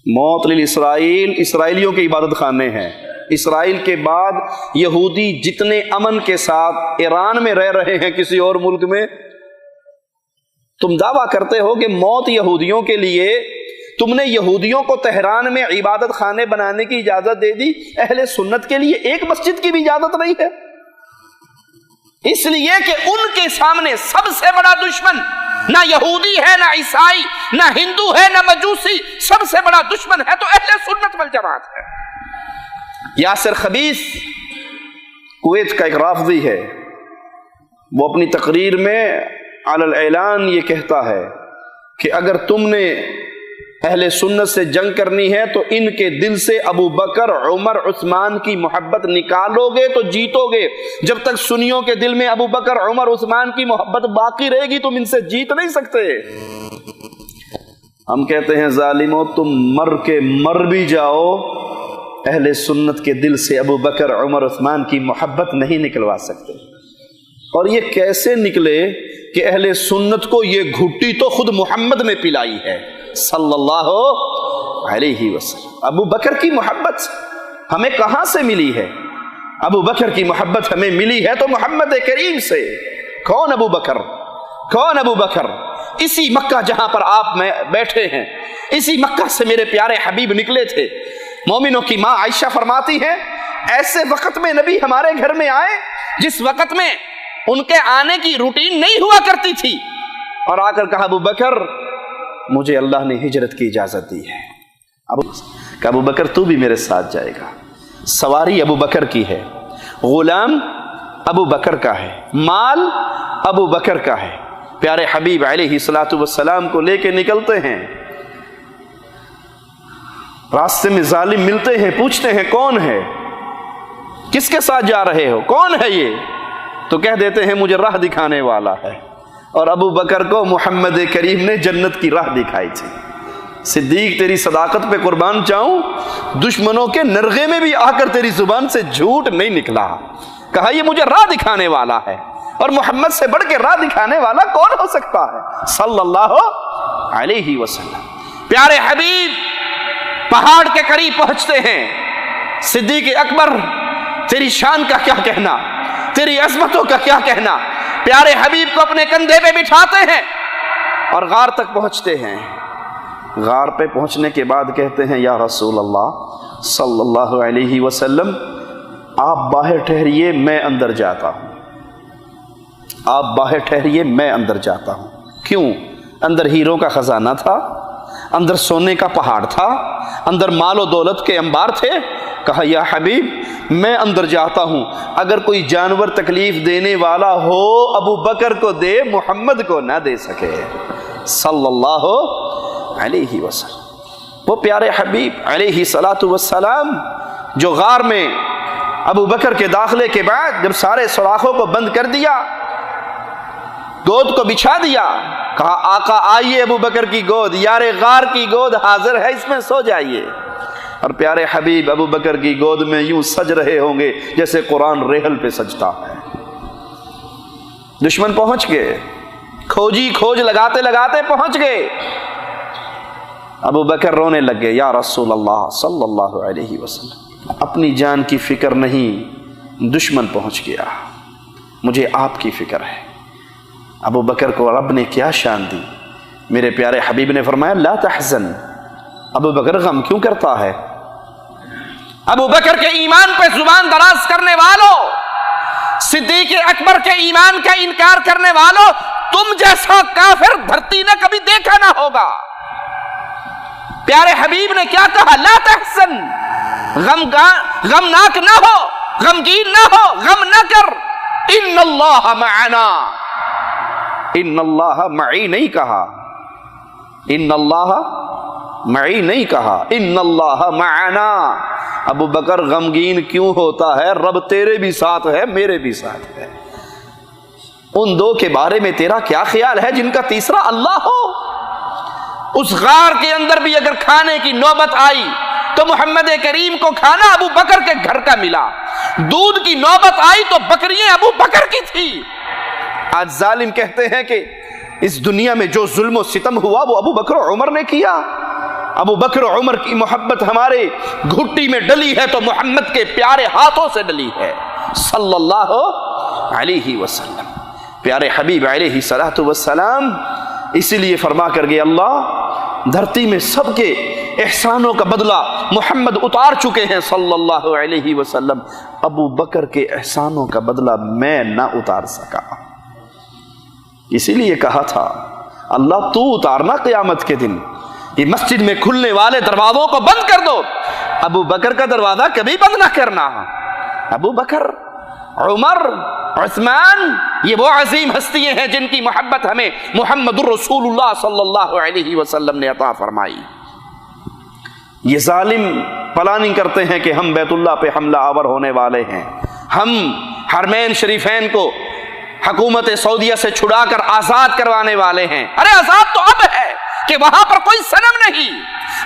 موت للاسرائیل اسرائیلیوں کے عبادت خانے ہیں، اسرائیل کے بعد یہودی جتنے امن کے ساتھ ایران میں رہ رہے ہیں کسی اور ملک میں، تم دعویٰ کرتے ہو کہ موت یہودیوں کے لیے، تم نے یہودیوں کو تہران میں عبادت خانے بنانے کی اجازت دے دی، اہل سنت کے لیے ایک مسجد کی بھی اجازت نہیں ہے، اس لیے کہ ان کے سامنے سب سے بڑا دشمن نہ یہودی ہے، نہ عیسائی، نہ ہندو ہے، نہ مجوسی، سب سے بڑا دشمن ہے تو اہل سنت والجماعت ہے۔ یاسر خبیث کویت کا ایک رافضی ہے، وہ اپنی تقریر میں علی الاعلان یہ کہتا ہے کہ اگر تم نے اہل سنت سے جنگ کرنی ہے تو ان کے دل سے ابو بکر، عمر، عثمان کی محبت نکالو گے تو جیتو گے، جب تک سنیوں کے دل میں ابو بکر، عمر، عثمان کی محبت باقی رہے گی تم ان سے جیت نہیں سکتے۔ ہم کہتے ہیں ظالموں، تم مر بھی جاؤ، اہل سنت کے دل سے ابو بکر، عمر، عثمان کی محبت نہیں نکلوا سکتے۔ اور یہ کیسے نکلے کہ اہل سنت کو یہ گھٹی تو خود محمد نے پلائی ہے صلی اللہ علیہ وسلم۔ ابو بکر کی محبت ہمیں کہاں سے ملی ہے؟ ابو بکر کی محبت ہمیں ملی ہے تو محمد کریم سے۔ کون ابو بکر؟ کون ابو بکر؟ اسی مکہ جہاں پر آپ میں بیٹھے ہیں، اسی مکہ سے میرے پیارے حبیب نکلے تھے۔ مومنوں کی ماں عائشہ فرماتی ہیں ایسے وقت میں نبی ہمارے گھر میں آئے جس وقت میں ان کے آنے کی روٹین نہیں ہوا کرتی تھی، اور آ کر کہا ابو بکر مجھے اللہ نے ہجرت کی اجازت دی ہے۔ ابو بکر تو بھی میرے ساتھ جائے گا۔ سواری ابو بکر کی ہے، غلام ابو بکر کا ہے، مال ابو بکر کا ہے۔ پیارے حبیب علیہ الصلوۃ والسلام کو لے کے نکلتے ہیں، راستے میں ظالم ملتے ہیں، پوچھتے ہیں کون ہے، کس کے ساتھ جا رہے ہو، کون ہے یہ؟ تو کہہ دیتے ہیں مجھے راہ دکھانے والا ہے، اور ابو بکر کو محمد کریم نے جنت کی راہ دکھائی تھی۔ صدیق تیری صداقت پہ قربان جاؤں، دشمنوں کے نرغے میں بھی آ کر تیری زبان سے جھوٹ نہیں نکلا۔ کہا یہ مجھے راہ دکھانے والا ہے، اور محمد سے بڑھ کے راہ دکھانے والا کون ہو سکتا ہے صلی اللہ علیہ وسلم۔ پیارے حبیب پہاڑ کے قریب پہنچتے ہیں، صدیق اکبر تیری شان کا کیا کہنا، تیری عظمتوں کا کیا کہنا۔ پیارے حبیب کو اپنے کندھے پہ بٹھاتے ہیں اور غار تک پہنچتے ہیں۔ غار پہ پہنچنے کے بعد کہتے ہیں یا رسول اللہ صلی اللہ علیہ وسلم آپ باہر ٹھہریے میں اندر جاتا ہوں، آپ باہر ٹھہریے میں اندر جاتا ہوں۔ کیوں؟ اندر ہیروں کا خزانہ تھا، اندر سونے کا پہاڑ تھا، اندر مال و دولت کے انبار تھے۔ کہا یا حبیب میں اندر جاتا ہوں، اگر کوئی جانور تکلیف دینے والا ہو ابو بکر کو دے، محمد کو نہ دے سکے صلی اللہ علیہ وسلم۔ وہ پیارے حبیب علیہ الصلوۃ والسلام جو غار میں ابو بکر کے داخلے کے بعد جب سارے سوراخوں کو بند کر دیا، گود کو بچھا دیا، کہا آقا آئیے ابو بکر کی گود، یار غار کی گود حاضر ہے، اس میں سو جائیے۔ اور پیارے حبیب ابو بکر کی گود میں یوں سج رہے ہوں گے جیسے قرآن ریحل پہ سجتا ہے۔ دشمن پہنچ گئے، کھوجی کھوج لگاتے لگاتے پہنچ گئے۔ ابو بکر رونے لگ گئے، یا رسول اللہ صلی اللہ علیہ وسلم، اپنی جان کی فکر نہیں، دشمن پہنچ گیا، مجھے آپ کی فکر ہے۔ ابو بکر کو رب نے کیا شان دی؟ میرے پیارے حبیب نے فرمایا لا تحزن، ابو بکر غم کیوں کرتا ہے؟ ابو بکر کے ایمان پہ زبان دراز کرنے والوں، صدیق اکبر کے ایمان کا انکار کرنے والوں، تم جیسا کافر دھرتی نے کبھی دیکھا نہ ہوگا۔ پیارے حبیب نے کیا کہا؟ لا تحزن، غمناک نہ ہو، غمگین نہ ہو، غم نہ کر، ان اللہ معنا۔ ان اللہ معی نہیں کہا، ان اللہ معی نہیں کہا، ان اللہ معنا۔ ابو بکر غمگین کیوں ہوتا ہے؟ رب تیرے بھی ساتھ ہے، میرے بھی ساتھ ہے۔ ان دو کے بارے میں تیرا کیا خیال ہے جن کا تیسرا اللہ ہو؟ اس غار کے اندر بھی اگر کھانے کی نوبت آئی تو محمد کریم کو کھانا ابو بکر کے گھر کا ملا، دودھ کی نوبت آئی تو بکریاں ابو بکر کی تھی۔ آج ظالم کہتے ہیں کہ اس دنیا میں جو ظلم و ستم ہوا وہ ابو بکر و عمر نے کیا۔ ابو بکر و عمر کی محبت ہمارے گھٹی میں ڈلی ہے تو محمد کے پیارے ہاتھوں سے ڈلی ہے صلی اللہ علیہ وسلم۔ پیارے حبیب علیہ الصلوۃ والسلام اسی لیے فرما کر گئے اللہ دھرتی میں سب کے احسانوں کا بدلہ محمد اتار چکے ہیں صلی اللہ علیہ وسلم، ابو بکر کے احسانوں کا بدلہ میں نہ اتار سکا۔ اسی لیے کہا تھا اللہ تو اتارنا قیامت کے دن، یہ مسجد میں کھلنے والے دروازوں کو بند کر دو، ابو بکر کا دروازہ کبھی بند نہ کرنا۔ ابو بکر، عمر، عثمان، یہ وہ عظیم ہستیاں ہیں جن کی محبت ہمیں محمد الرسول اللہ صلی اللہ علیہ وسلم نے عطا فرمائی۔ یہ ظالم پلاننگ کرتے ہیں کہ ہم بیت اللہ پہ حملہ آور ہونے والے ہیں، ہم حرمین شریفین کو حکومت سعودیہ سے چھڑا کر آزاد کروانے والے ہیں۔ ارے آزاد تو اب ہے کہ وہاں پر کوئی صنم نہیں،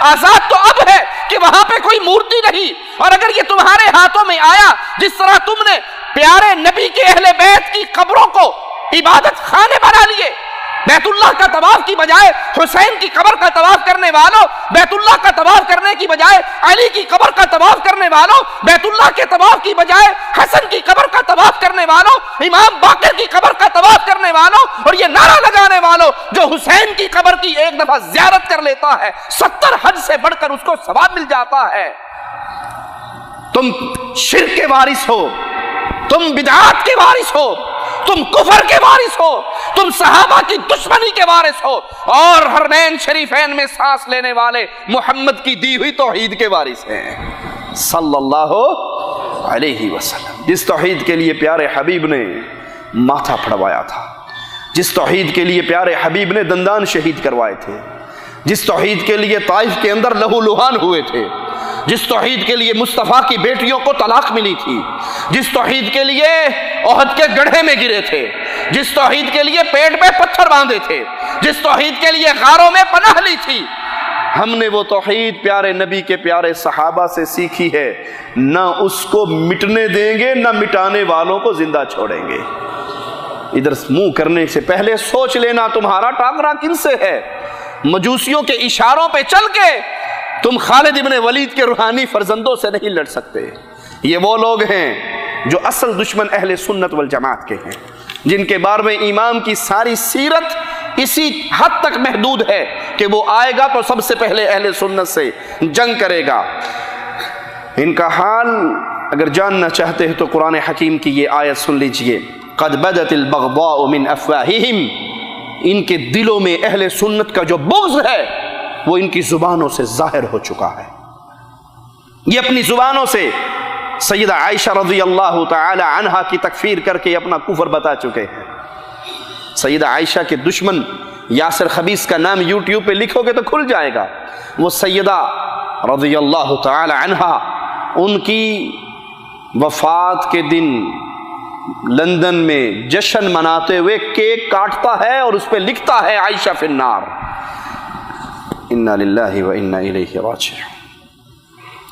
آزاد تو اب ہے کہ وہاں پہ کوئی مورتی نہیں، اور اگر یہ تمہارے ہاتھوں میں آیا جس طرح تم نے پیارے نبی کے اہل بیت کی قبروں کو عبادت خانے بنا لیے، بیت اللہ کا طواف کی بجائے حسین کی قبر کا طواف کرنے والوں، بیت اللہ کا طواف کرنے کی بجائے علی کی قبر کا طواف کرنے والوں، بیت اللہ کے طواف کی بجائے حسن کی قبر کا طواف کرنے والوں، امام باقر کی قبر کا طواف کرنے والوں، اور یہ نعرہ لگانے والوں جو حسین کی قبر کی ایک دفعہ زیارت کر لیتا ہے 70 حج سے بڑھ کر اس کو ثواب مل جاتا ہے۔ تم شرک کے وارث ہو، تم بدعات کے وارث ہو، تم کفر کے وارث ہو، تم صحابہ کی دشمنی کے وارث ہو، اور حرمین شریفین میں سانس لینے والے محمد کی دی ہوئی توحید کے وارث ہیں صلی اللہ علیہ وسلم۔ جس توحید کے لیے پیارے حبیب نے ماتھا پھڑوایا تھا، جس توحید کے لیے پیارے حبیب نے دندان شہید کروائے تھے، جس توحید کے لیے طائف کے اندر لہو لہان ہوئے تھے، جس توحید کے لیے مصطفیٰ کی بیٹیوں کو طلاق ملی تھی، جس توحید کے لیے احد کے گڑھے میں گرے تھے، جس توحید کے لیے پیٹ پہ پتھر باندھے تھے، جس توحید کے لیے غاروں میں پناہ لی تھی، ہم نے وہ توحید پیارے نبی کے پیارے صحابہ سے سیکھی ہے، نہ اس کو مٹنے دیں گے نہ مٹانے والوں کو زندہ چھوڑیں گے۔ ادھر منہ کرنے سے پہلے سوچ لینا تمہارا ٹاکرا کن سے ہے۔ مجوسیوں کے اشاروں پہ چل کے تم خالد ابن ولید کے روحانی فرزندوں سے نہیں لڑ سکتے۔ یہ وہ لوگ ہیں جو اصل دشمن اہل سنت والجماعت کے ہیں، جن کے بارے میں امام کی ساری سیرت اسی حد تک محدود ہے کہ وہ آئے گا تو سب سے پہلے اہل سنت سے جنگ کرے گا۔ ان کا حال اگر جاننا چاہتے ہیں تو قرآن حکیم کی یہ آیت سن لیجئے، قد بدت البغضاء من افواہہم، ان کے دلوں میں اہل سنت کا جو بغض ہے وہ ان کی زبانوں سے ظاہر ہو چکا ہے۔ یہ اپنی زبانوں سے سیدہ عائشہ رضی اللہ تعالی عنہا کی تکفیر کر کے اپنا کفر بتا چکے ہیں۔ سیدہ عائشہ کے دشمن یاسر خبیث کا نام یوٹیوب پہ لکھو گے تو کھل جائے گا۔ وہ سیدہ رضی اللہ تعالی عنہا، ان کی وفات کے دن لندن میں جشن مناتے ہوئے کیک کاٹتا ہے اور اس پہ لکھتا ہے عائشہ فی النار۔ انا للہ و انا الیہ راجعون۔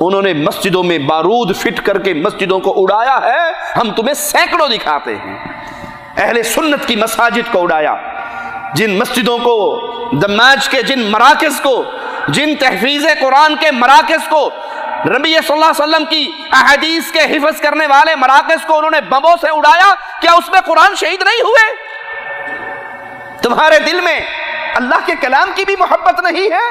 انہوں نے مسجدوں میں بارود فٹ کر کے مسجدوں کو اڑایا ہے، ہم تمہیں سینکڑوں دکھاتے ہیں۔ اہل سنت کی مساجد کو اڑایا، جن مسجدوں کو، دماج کے جن مراکز کو، جن تحفیظ قرآن کے مراکز کو، نبی صلی اللہ علیہ وسلم کی احادیث کے حفظ کرنے والے مراکز کو انہوں نے بموں سے اڑایا، کیا اس میں قرآن شہید نہیں ہوئے؟ تمہارے دل میں اللہ کے کلام کی بھی محبت نہیں ہے؟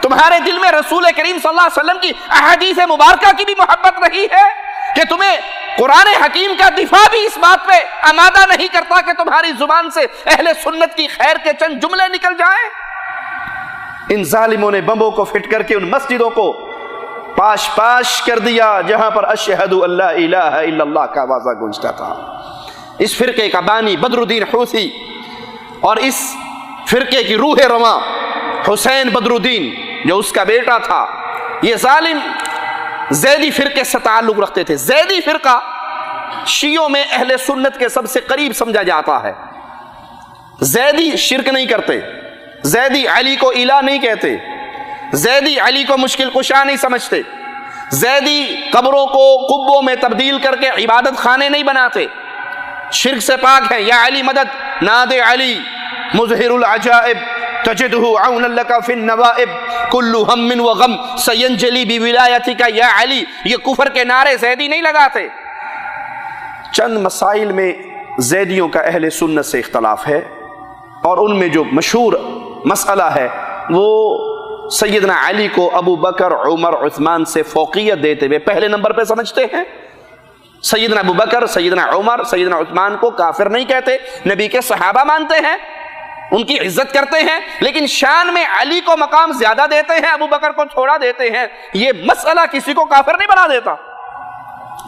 تمہارے دل میں رسول کریم صلی اللہ علیہ وسلم کی احادیث مبارکہ کی بھی محبت نہیں ہے کہ تمہیں قرآن حکیم کا دفاع بھی اس بات پہ آمادہ نہیں کرتا کہ تمہاری زبان سے اہل سنت کی خیر کے چند جملے نکل جائیں؟ ان ظالموں نے بمبوں کو فٹ کر کے ان مسجدوں کو پاش پاش کر دیا جہاں پر اشہد اللہ الہ الا اللہ کا آوازہ گونجتا تھا۔ اس فرقے کا بانی بدر الدین حوثی اور اس فرقے کی روح رواں حسین بدر الدین جو اس کا بیٹا تھا، یہ ظالم زیدی فرقے سے تعلق رکھتے تھے۔ زیدی فرقہ شیعوں میں اہل سنت کے سب سے قریب سمجھا جاتا ہے۔ زیدی شرک نہیں کرتے، زیدی علی کو الہ نہیں کہتے، زیدی علی کو مشکل کشا نہیں سمجھتے، زیدی قبروں کو قبوں میں تبدیل کر کے عبادت خانے نہیں بناتے، شرک سے پاک ہیں۔ یا علی مدد، ناد علی مظہر العجائب تجدہ عونا لک فی النوائب کل ہم و غم سینجلی بولایتک یا علی، یہ کفر کے نعرے زیدی نہیں لگاتے۔ چند مسائل میں زیدیوں کا اہل سنت سے اختلاف ہے، اور ان میں جو مشہور مسئلہ ہے وہ سیدنا علی کو ابو بکر، عمر، عثمان سے فوقیت دیتے ہوئے پہلے نمبر پہ سمجھتے ہیں۔ سیدنا ابو بکر، سیدنا عمر، سیدنا عثمان کو کافر نہیں کہتے، نبی کے صحابہ مانتے ہیں، ان کی عزت کرتے ہیں، لیکن شان میں علی کو مقام زیادہ دیتے ہیں، ابو بکر کو چھوڑا دیتے ہیں۔ یہ مسئلہ کسی کو کافر نہیں بنا دیتا۔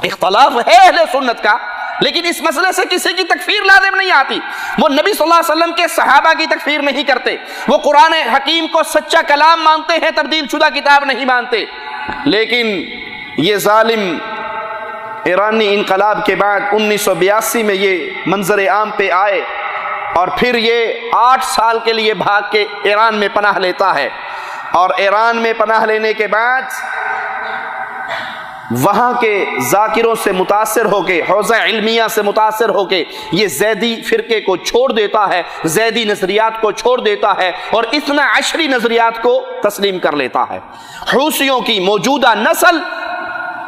اختلاف ہے اہل سنت کا، لیکن اس مسئلے سے کسی کی تکفیر لازم نہیں آتی۔ وہ نبی صلی اللہ علیہ وسلم کے صحابہ کی تکفیر نہیں کرتے، وہ قرآن حکیم کو سچا کلام مانتے ہیں، تبدیل شدہ کتاب نہیں مانتے۔ لیکن یہ ظالم ایرانی انقلاب کے بعد 1982 میں یہ منظر عام پہ آئے، اور پھر یہ 8 سال کے لیے بھاگ کے ایران میں پناہ لیتا ہے، اور ایران میں پناہ لینے کے بعد وہاں کے ذاکروں سے متاثر ہو کے، حوزہ علمیہ سے متاثر ہو کے یہ زیدی فرقے کو چھوڑ دیتا ہے، زیدی نظریات کو چھوڑ دیتا ہے، اور اثنا عشری نظریات کو تسلیم کر لیتا ہے۔ حوثیوں کی موجودہ نسل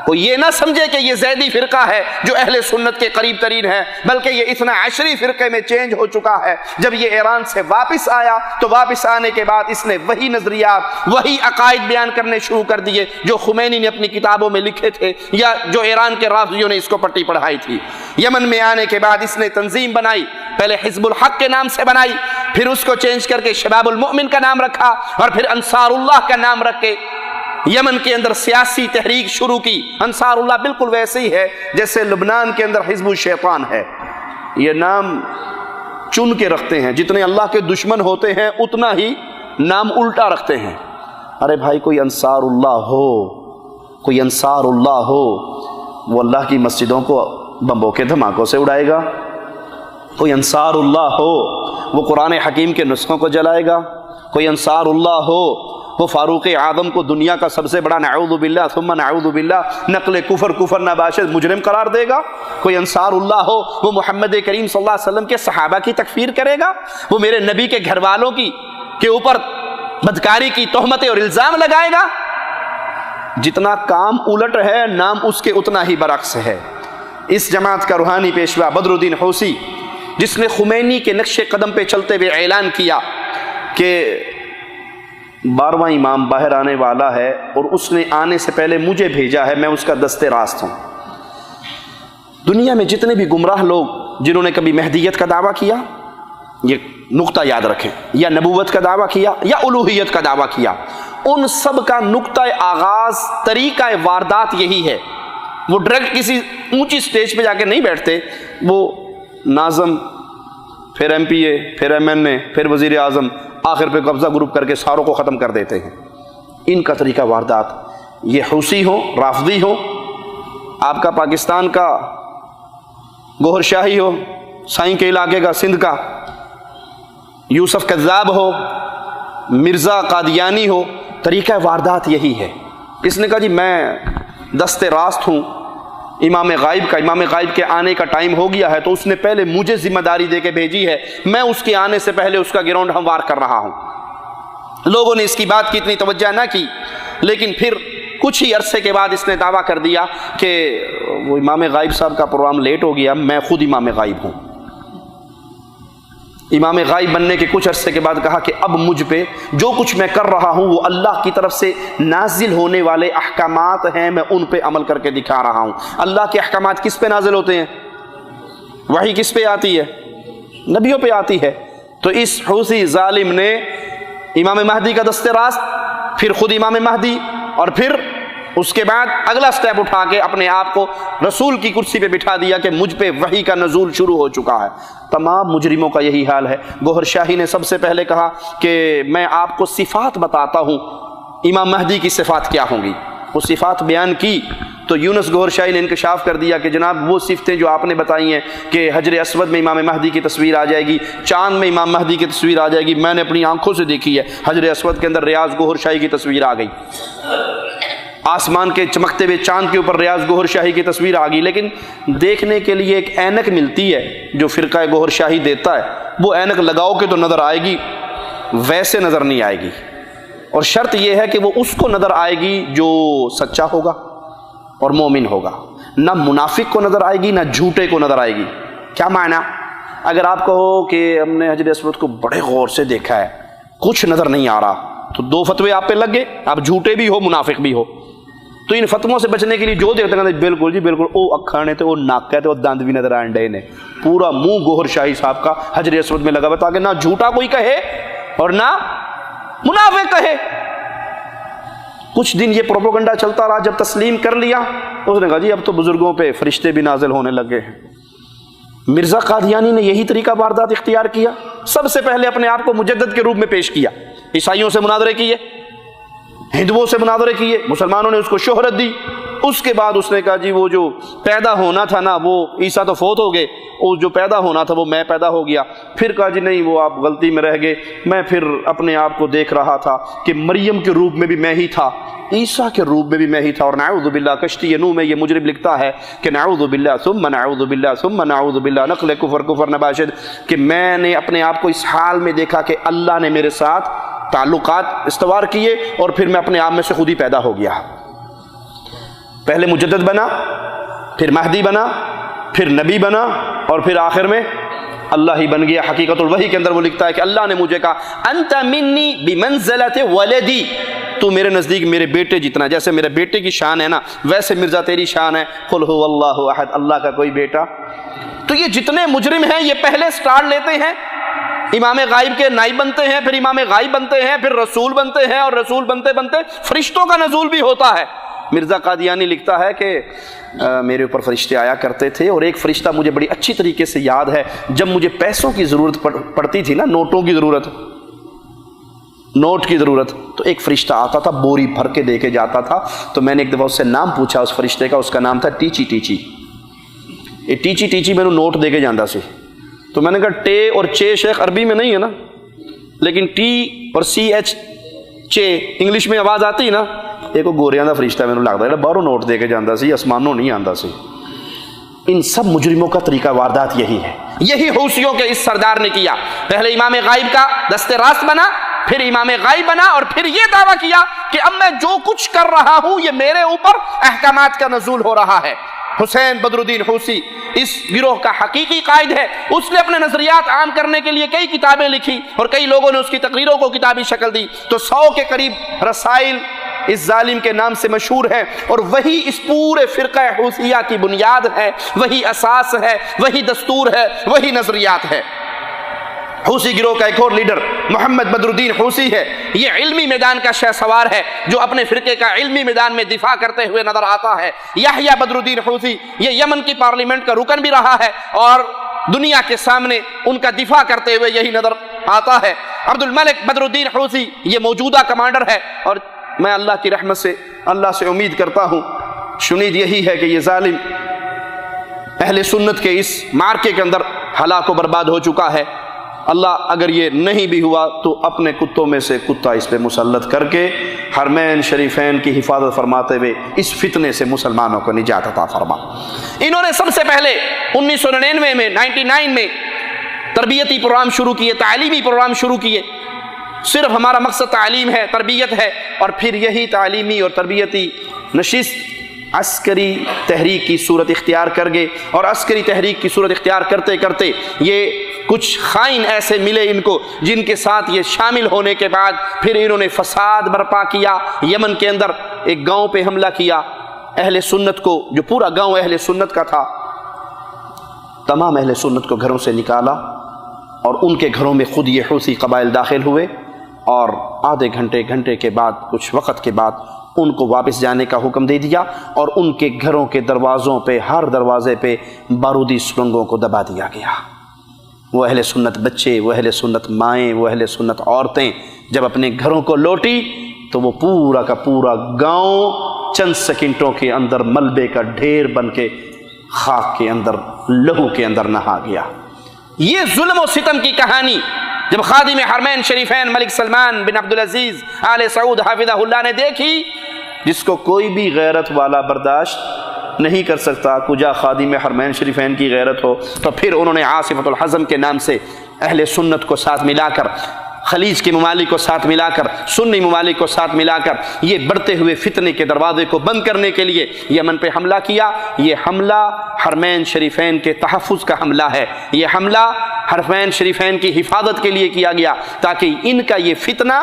کو یہ نہ سمجھے کہ یہ زیدی فرقہ ہے جو اہل سنت کے قریب ترین ہے، بلکہ یہ اثنا عشری فرقے میں چینج ہو چکا ہے۔ جب یہ ایران سے واپس آیا تو واپس آنے کے بعد اس نے وہی نظریات، وہی عقائد بیان کرنے شروع کر دیے جو خمینی نے اپنی کتابوں میں لکھے تھے، یا جو ایران کے رافضیوں نے اس کو پٹی پڑھائی تھی۔ یمن میں آنے کے بعد اس نے تنظیم بنائی، پہلے حزب الحق کے نام سے بنائی، پھر اس کو چینج کر کے شباب المؤمن کا نام رکھا، اور پھر انصار اللہ کا نام رکھ کے یمن کے اندر سیاسی تحریک شروع کی۔ انصار اللہ بالکل ویسے ہی ہے جیسے لبنان کے اندر حزب الشیطان ہے۔ یہ نام چن کے رکھتے ہیں، جتنے اللہ کے دشمن ہوتے ہیں اتنا ہی نام الٹا رکھتے ہیں۔ ارے بھائی، کوئی انصار اللہ ہو، کوئی انصار اللہ ہو، وہ اللہ کی مسجدوں کو بمبوں کے دھماکوں سے اڑائے گا؟ کوئی انصار اللہ ہو وہ قرآن حکیم کے نسخوں کو جلائے گا؟ کوئی انصار اللہ ہو وہ فاروق اعظم کو دنیا کا سب سے بڑا نعوذ باللہ ثم نعوذ باللہ نقل کفر نباشد مجرم قرار دے گا؟ کوئی انصار اللہ ہو وہ محمد کریم صلی اللہ علیہ وسلم کے صحابہ کی تکفیر کرے گا؟ وہ میرے نبی کے گھر والوں کے اوپر بدکاری کی تہمتیں اور الزام لگائے گا؟ جتنا کام الٹ ہے، نام اس کے اتنا ہی برعکس ہے۔ اس جماعت کا روحانی پیشوا بدر الدین حوثی، جس نے خمینی کے نقش قدم پہ چلتے ہوئے اعلان کیا کہ 12واں امام باہر آنے والا ہے، اور اس نے آنے سے پہلے مجھے بھیجا ہے، میں اس کا دستے راست ہوں۔ دنیا میں جتنے بھی گمراہ لوگ جنہوں نے کبھی مہدیت کا دعویٰ کیا، یہ نقطہ یاد رکھیں، یا نبوت کا دعویٰ کیا یا الوہیت کا دعویٰ کیا، ان سب کا نقطہ آغاز، طریقہ واردات یہی ہے۔ وہ ڈائریکٹ کسی اونچی سٹیج پہ جا کے نہیں بیٹھتے، وہ ناظم، پھر ایم پی اے، پھر ایم این اے، پھر وزیر اعظم، آخر پہ قبضہ گروپ کر کے ساروں کو ختم کر دیتے ہیں۔ ان کا طریقہ واردات، یہ حوثی ہو، رافضی ہو، آپ کا پاکستان کا گوہر شاہی ہو، سائیں کے علاقے کا، سندھ کا یوسف کذاب ہو، مرزا قادیانی ہو، طریقہ واردات یہی ہے۔ اس نے کہا جی میں دست راست ہوں امام غائب کا، امام غائب کے آنے کا ٹائم ہو گیا ہے، تو اس نے پہلے مجھے ذمہ داری دے کے بھیجی ہے، میں اس کے آنے سے پہلے اس کا گراؤنڈ ہموار کر رہا ہوں۔ لوگوں نے اس کی بات کی اتنی توجہ نہ کی، لیکن پھر کچھ ہی عرصے کے بعد اس نے دعویٰ کر دیا کہ وہ امام غائب صاحب کا پروگرام لیٹ ہو گیا، میں خود امام غائب ہوں۔ امام غائب بننے کے کچھ عرصے کے بعد کہا کہ اب مجھ پہ جو کچھ میں کر رہا ہوں وہ اللہ کی طرف سے نازل ہونے والے احکامات ہیں، میں ان پہ عمل کر کے دکھا رہا ہوں۔ اللہ کے احکامات کس پہ نازل ہوتے ہیں؟ وحی کس پہ آتی ہے؟ نبیوں پہ آتی ہے۔ تو اس حوثی ظالم نے امام مہدی کا دست راست، پھر خود امام مہدی، اور پھر اس کے بعد اگلا سٹیپ اٹھا کے اپنے آپ کو رسول کی کرسی پہ بٹھا دیا کہ مجھ پہ وحی کا نزول شروع ہو چکا ہے۔ تمام مجرموں کا یہی حال ہے۔ گوہر شاہی نے سب سے پہلے کہا کہ میں آپ کو صفات بتاتا ہوں، امام مہدی کی صفات کیا ہوں گی۔ وہ صفات بیان کی تو یونس گوہر شاہی نے انکشاف کر دیا کہ جناب وہ صفتیں جو آپ نے بتائی ہیں کہ حجر اسود میں امام مہدی کی تصویر آ جائے گی، چاند میں امام مہدی کی تصویر آ جائے گی، میں نے اپنی آنکھوں سے دیکھی ہے، حجر اسود کے اندر ریاض گوہر شاہی کی تصویر آ گئی، آسمان کے چمکتے ہوئے چاند کے اوپر ریاض گوہر شاہی کی تصویر آ گئی۔ لیکن دیکھنے کے لیے ایک اینک ملتی ہے جو فرقہ گوہر شاہی دیتا ہے، وہ اینک لگاؤ کے تو نظر آئے گی، ویسے نظر نہیں آئے گی، اور شرط یہ ہے کہ وہ اس کو نظر آئے گی جو سچا ہوگا اور مومن ہوگا، نہ منافق کو نظر آئے گی نہ جھوٹے کو نظر آئے گی۔ کیا معنی؟ اگر آپ کہو کہ ہم نے حجر اسود کو بڑے غور سے دیکھا ہے، کچھ نظر نہیں آ رہا، تو دو فتوے آپ پہ لگ گئے، آپ جھوٹے بھی ہو منافق بھی ہو۔ تو ان فتووں سے بچنے کے لیے جو دیکھتے ہیں بالکل جی بالکل، او اکھاں نے تے او ناک ہے تے او دند بھی نظر آن ڈے نے، پورا منہ گوہر شاہی صاحب کا حجر اسود میں لگا ہوا تاکہ نہ جھوٹا کوئی کہے اور نہ منافق کہے۔ کچھ دن یہ پروپیگنڈا چلتا رہا، جب تسلیم کر لیا اس نے کہا جی اب تو بزرگوں پہ فرشتے بھی نازل ہونے لگے ہیں۔ مرزا قادیانی نے یہی طریقہ واردات اختیار کیا، سب سے پہلے اپنے آپ کو مجدد کے روپ میں پیش کیا، عیسائیوں سے مناظرے کیے، ہندوؤں سے مناظرے کیے، مسلمانوں نے اس کو شہرت دی۔ اس کے بعد اس نے کہا جی وہ جو پیدا ہونا تھا نا، وہ عیسیٰ تو فوت ہو گئے، وہ جو پیدا ہونا تھا وہ میں پیدا ہو گیا۔ پھر کہا جی نہیں وہ آپ غلطی میں رہ گئے، میں پھر اپنے آپ کو دیکھ رہا تھا کہ مریم کے روپ میں بھی میں ہی تھا، عیسیٰ کے روپ میں بھی میں ہی تھا، اور نعوذ باللہ کشتی نوح میں یہ مجرم لکھتا ہے کہ نعوذ باللہ ثم نعوذ باللہ ثم نعوذ باللہ نقل کفر نباشد، کہ میں نے اپنے آپ کو اس حال میں دیکھا کہ اللہ نے میرے ساتھ تعلقات استوار کیے اور پھر میں اپنے آپ میں سے خود ہی پیدا ہو گیا۔ پہلے مجدد بنا، پھر مہدی بنا، پھر نبی بنا، اور پھر آخر میں اللہ ہی بن گیا۔ حقیقت الوحی کے اندر وہ لکھتا ہے کہ اللہ نے مجھے کہا انت منی بمنزلت ولدی، تو میرے نزدیک میرے بیٹے جتنا، جیسے میرے بیٹے کی شان ہے نا ویسے مرزا تیری شان ہے، قل هو اللہ احد، اللہ کا کوئی بیٹا۔ تو یہ جتنے مجرم ہیں یہ پہلے سٹارٹ لیتے ہیں، امام غائب کے نائب بنتے ہیں، پھر امام غائب بنتے ہیں، پھر رسول بنتے ہیں، اور رسول بنتے بنتے فرشتوں کا نزول بھی ہوتا ہے۔ مرزا قادیانی لکھتا ہے کہ میرے اوپر فرشتے آیا کرتے تھے، اور ایک فرشتہ مجھے بڑی اچھی طریقے سے یاد ہے، جب مجھے پیسوں کی ضرورت پڑتی تھی نا، نوٹوں کی ضرورت، نوٹ کی ضرورت، تو ایک فرشتہ آتا تھا بوری بھر کے دے کے جاتا تھا۔ تو میں نے ایک دفعہ اس سے نام پوچھا اس فرشتے کا، اس کا نام تھا ٹیچی ٹیچی۔ یہ ٹیچی ٹیچی میں نوٹ دے کے جانا سی، تو میں نے کہا ٹے اور چے شیخ عربی میں نہیں ہے نا، لیکن ٹی اور سی ایچ چے انگلش میں آواز آتی نا۔ ایک گوریاں دا فرشتہ میں لگتا ہے باہروں نوٹ دے کے جانا سی، آسمانوں نہیں آتا سی۔ ان سب مجرموں کا طریقہ واردات یہی ہے، یہی حوثیوں کے اس سردار نے کیا۔ پہلے امام غائب کا دست راست بنا، پھر امام غائب بنا، اور پھر یہ دعویٰ کیا کہ اب میں جو کچھ کر رہا ہوں یہ میرے اوپر احکامات کا نزول ہو رہا ہے۔ حسین بدر الدین حوثی اس گروہ کا حقیقی قائد ہے، اس نے اپنے نظریات عام کرنے کے لیے کئی کتابیں لکھی اور کئی لوگوں نے اس کی تقریروں کو کتابی شکل دی، تو 100 کے قریب رسائل اس ظالم کے نام سے مشہور ہے، اور وہی اس پورے فرقہ حوثیہ کی بنیاد ہے، وہی اساس ہے، وہی دستور ہے، وہی نظریات ہے۔ حوثی گروہ کا ایک اور لیڈر محمد بدر الدین حوثی ہے، یہ علمی میدان کا شہ سوار ہے جو اپنے فرقے کا علمی میدان میں دفاع کرتے ہوئے نظر آتا ہے۔ یحییٰ بدر الدین حوثی یہ یمن کی پارلیمنٹ کا رکن بھی رہا ہے، اور دنیا کے سامنے ان کا دفاع کرتے ہوئے یہی نظر آتا ہے۔ عبد الملک بدر الدین حوثی یہ موجودہ کمانڈر ہے، اور میں اللہ کی رحمت سے اللہ سے امید کرتا ہوں، شنید یہی ہے کہ یہ ظالم اہل سنت کے اس معرکے کے اندر ہلاک و برباد ہو چکا ہے۔ اللہ اگر یہ نہیں بھی ہوا تو اپنے کتوں میں سے کتا اس پہ مسلط کر کے حرمین شریفین کی حفاظت فرماتے ہوئے اس فتنے سے مسلمانوں کو نجات عطا فرما۔ انہوں نے سب سے پہلے 1999 میں 99 میں تربیتی پروگرام شروع کیے، تعلیمی پروگرام شروع کیے۔ صرف ہمارا مقصد تعلیم ہے، تربیت ہے، اور پھر یہی تعلیمی اور تربیتی نشست عسکری تحریک کی صورت اختیار کر گئے، اور عسکری تحریک کی صورت اختیار کرتے کرتے یہ کچھ خائن ایسے ملے ان کو جن کے ساتھ یہ شامل ہونے کے بعد پھر انہوں نے فساد برپا کیا۔ یمن کے اندر ایک گاؤں پہ حملہ کیا، اہل سنت کو، جو پورا گاؤں اہل سنت کا تھا، تمام اہل سنت کو گھروں سے نکالا، اور ان کے گھروں میں خود یہ حوثی قبائل داخل ہوئے، اور آدھے گھنٹے کے بعد، کچھ وقت کے بعد ان کو واپس جانے کا حکم دے دیا، اور ان کے گھروں کے دروازوں پہ، ہر دروازے پہ بارودی سرنگوں کو دبا دیا گیا۔ وہ اہل سنت بچے، وہ اہل سنت مائیں، وہ اہل سنت عورتیں جب اپنے گھروں کو لوٹی تو وہ پورا کا پورا گاؤں چند سیکنڈوں کے اندر ملبے کا ڈھیر بن کے خاک کے اندر، لہو کے اندر نہا گیا۔ یہ ظلم و ستم کی کہانی جب خادم حرمین شریفین ملک سلمان بن عبدالعزیز آل سعود حافظہ اللہ نے دیکھی، جس کو کوئی بھی غیرت والا برداشت نہیں کر سکتا، کجا خادم حرمین شریفین کی غیرت ہو، تو پھر انہوں نے عاصفۃ الحزم کے نام سے اہل سنت کو ساتھ ملا کر، خلیج کے ممالک کو ساتھ ملا کر، سنی ممالک کو ساتھ ملا کر یہ بڑھتے ہوئے فتنے کے دروازے کو بند کرنے کے لیے یمن پہ حملہ کیا۔ یہ حملہ حرمین شریفین کے تحفظ کا حملہ ہے، یہ حملہ حرمین شریفین کی حفاظت کے لیے کیا گیا، تاکہ ان کا یہ فتنہ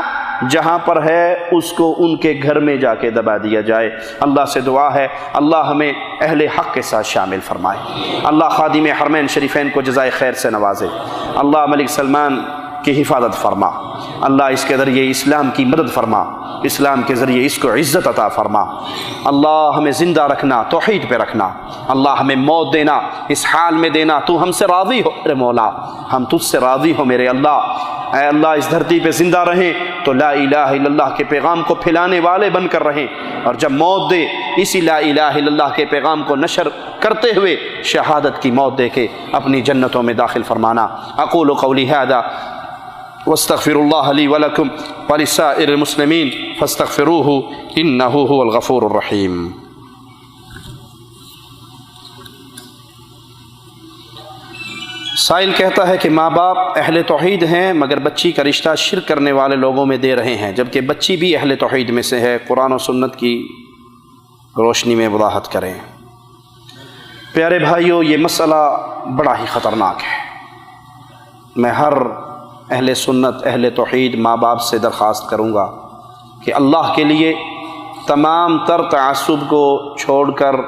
جہاں پر ہے اس کو ان کے گھر میں جا کے دبا دیا جائے۔ اللہ سے دعا ہے اللہ ہمیں اہل حق کے ساتھ شامل فرمائے، اللہ خادم حرمین شریفین کو جزائے خیر سے نوازے، اللہ ملک سلمان کی حفاظت فرما، اللہ اس کے ذریعے اسلام کی مدد فرما، اسلام کے ذریعے اس کو عزت عطا فرما، اللہ ہمیں زندہ رکھنا، توحید پہ رکھنا، اللہ ہمیں موت دینا، اس حال میں دینا تو ہم سے راضی ہو میرے مولا، ہم تجھ سے راضی ہو میرے اللہ۔ اے اللہ اس دھرتی پہ زندہ رہیں تو لا الہ الا اللہ کے پیغام کو پھیلانے والے بن کر رہیں، اور جب موت دے اسی لا الہ الا اللہ کے پیغام کو نشر کرتے ہوئے شہادت کی موت دے کے اپنی جنتوں میں داخل فرمانا۔ اقول قولی ھذا واستغفر الله لي ولكم ولسائر المسلمين فاستغفروه انه هو الغفور الرحيم۔ سائل کہتا ہے کہ ماں باپ اہل توحید ہیں مگر بچی کا رشتہ شرک کرنے والے لوگوں میں دے رہے ہیں، جبکہ بچی بھی اہل توحید میں سے ہے، قرآن و سنت کی روشنی میں وضاحت کریں۔ پیارے بھائیو، یہ مسئلہ بڑا ہی خطرناک ہے۔ میں ہر اہل سنت، اہل توحید ماں باپ سے درخواست کروں گا کہ اللہ کے لیے تمام تر تعصب کو چھوڑ کر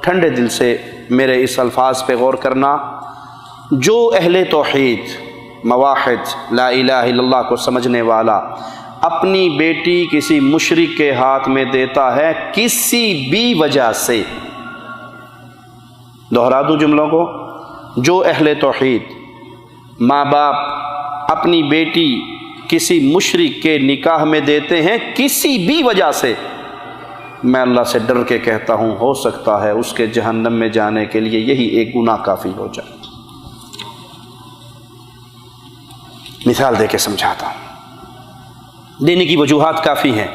ٹھنڈے دل سے میرے اس الفاظ پہ غور کرنا۔ جو اہل توحید، موحد، لا الہ الا اللہ کو سمجھنے والا اپنی بیٹی کسی مشرک کے ہاتھ میں دیتا ہے کسی بھی وجہ سے، دوہرا دوں جملوں کو، جو اہل توحید ماں باپ اپنی بیٹی کسی مشرک کے نکاح میں دیتے ہیں کسی بھی وجہ سے، میں اللہ سے ڈر کے کہتا ہوں ہو سکتا ہے اس کے جہنم میں جانے کے لیے یہی ایک گناہ کافی ہو جائے۔ مثال دے کے سمجھاتا ہوں، دینے کی وجوہات کافی ہیں۔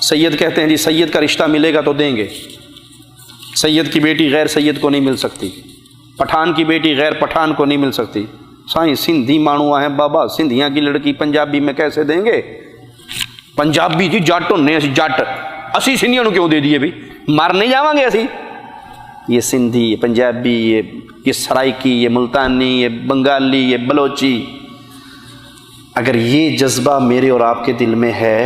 سید کہتے ہیں جی سید کا رشتہ ملے گا تو دیں گے، سید کی بیٹی غیر سید کو نہیں مل سکتی، پٹھان کی بیٹی غیر پٹھان کو نہیں مل سکتی۔ سائیں سندھی مانو ہیں بابا، سندھیاں کی لڑکی پنجابی میں کیسے دیں گے؟ پنجابی جی جٹ ہونے اسی جٹ، اسی سندھیاں نو کیوں دے دیے بھی؟ مار نہیں جاواں گے اسی؟ یہ سندھی، یہ پنجابی، یہ سرائکی، یہ ملتانی، یہ بنگالی، یہ بلوچی، اگر یہ جذبہ میرے اور آپ کے دل میں ہے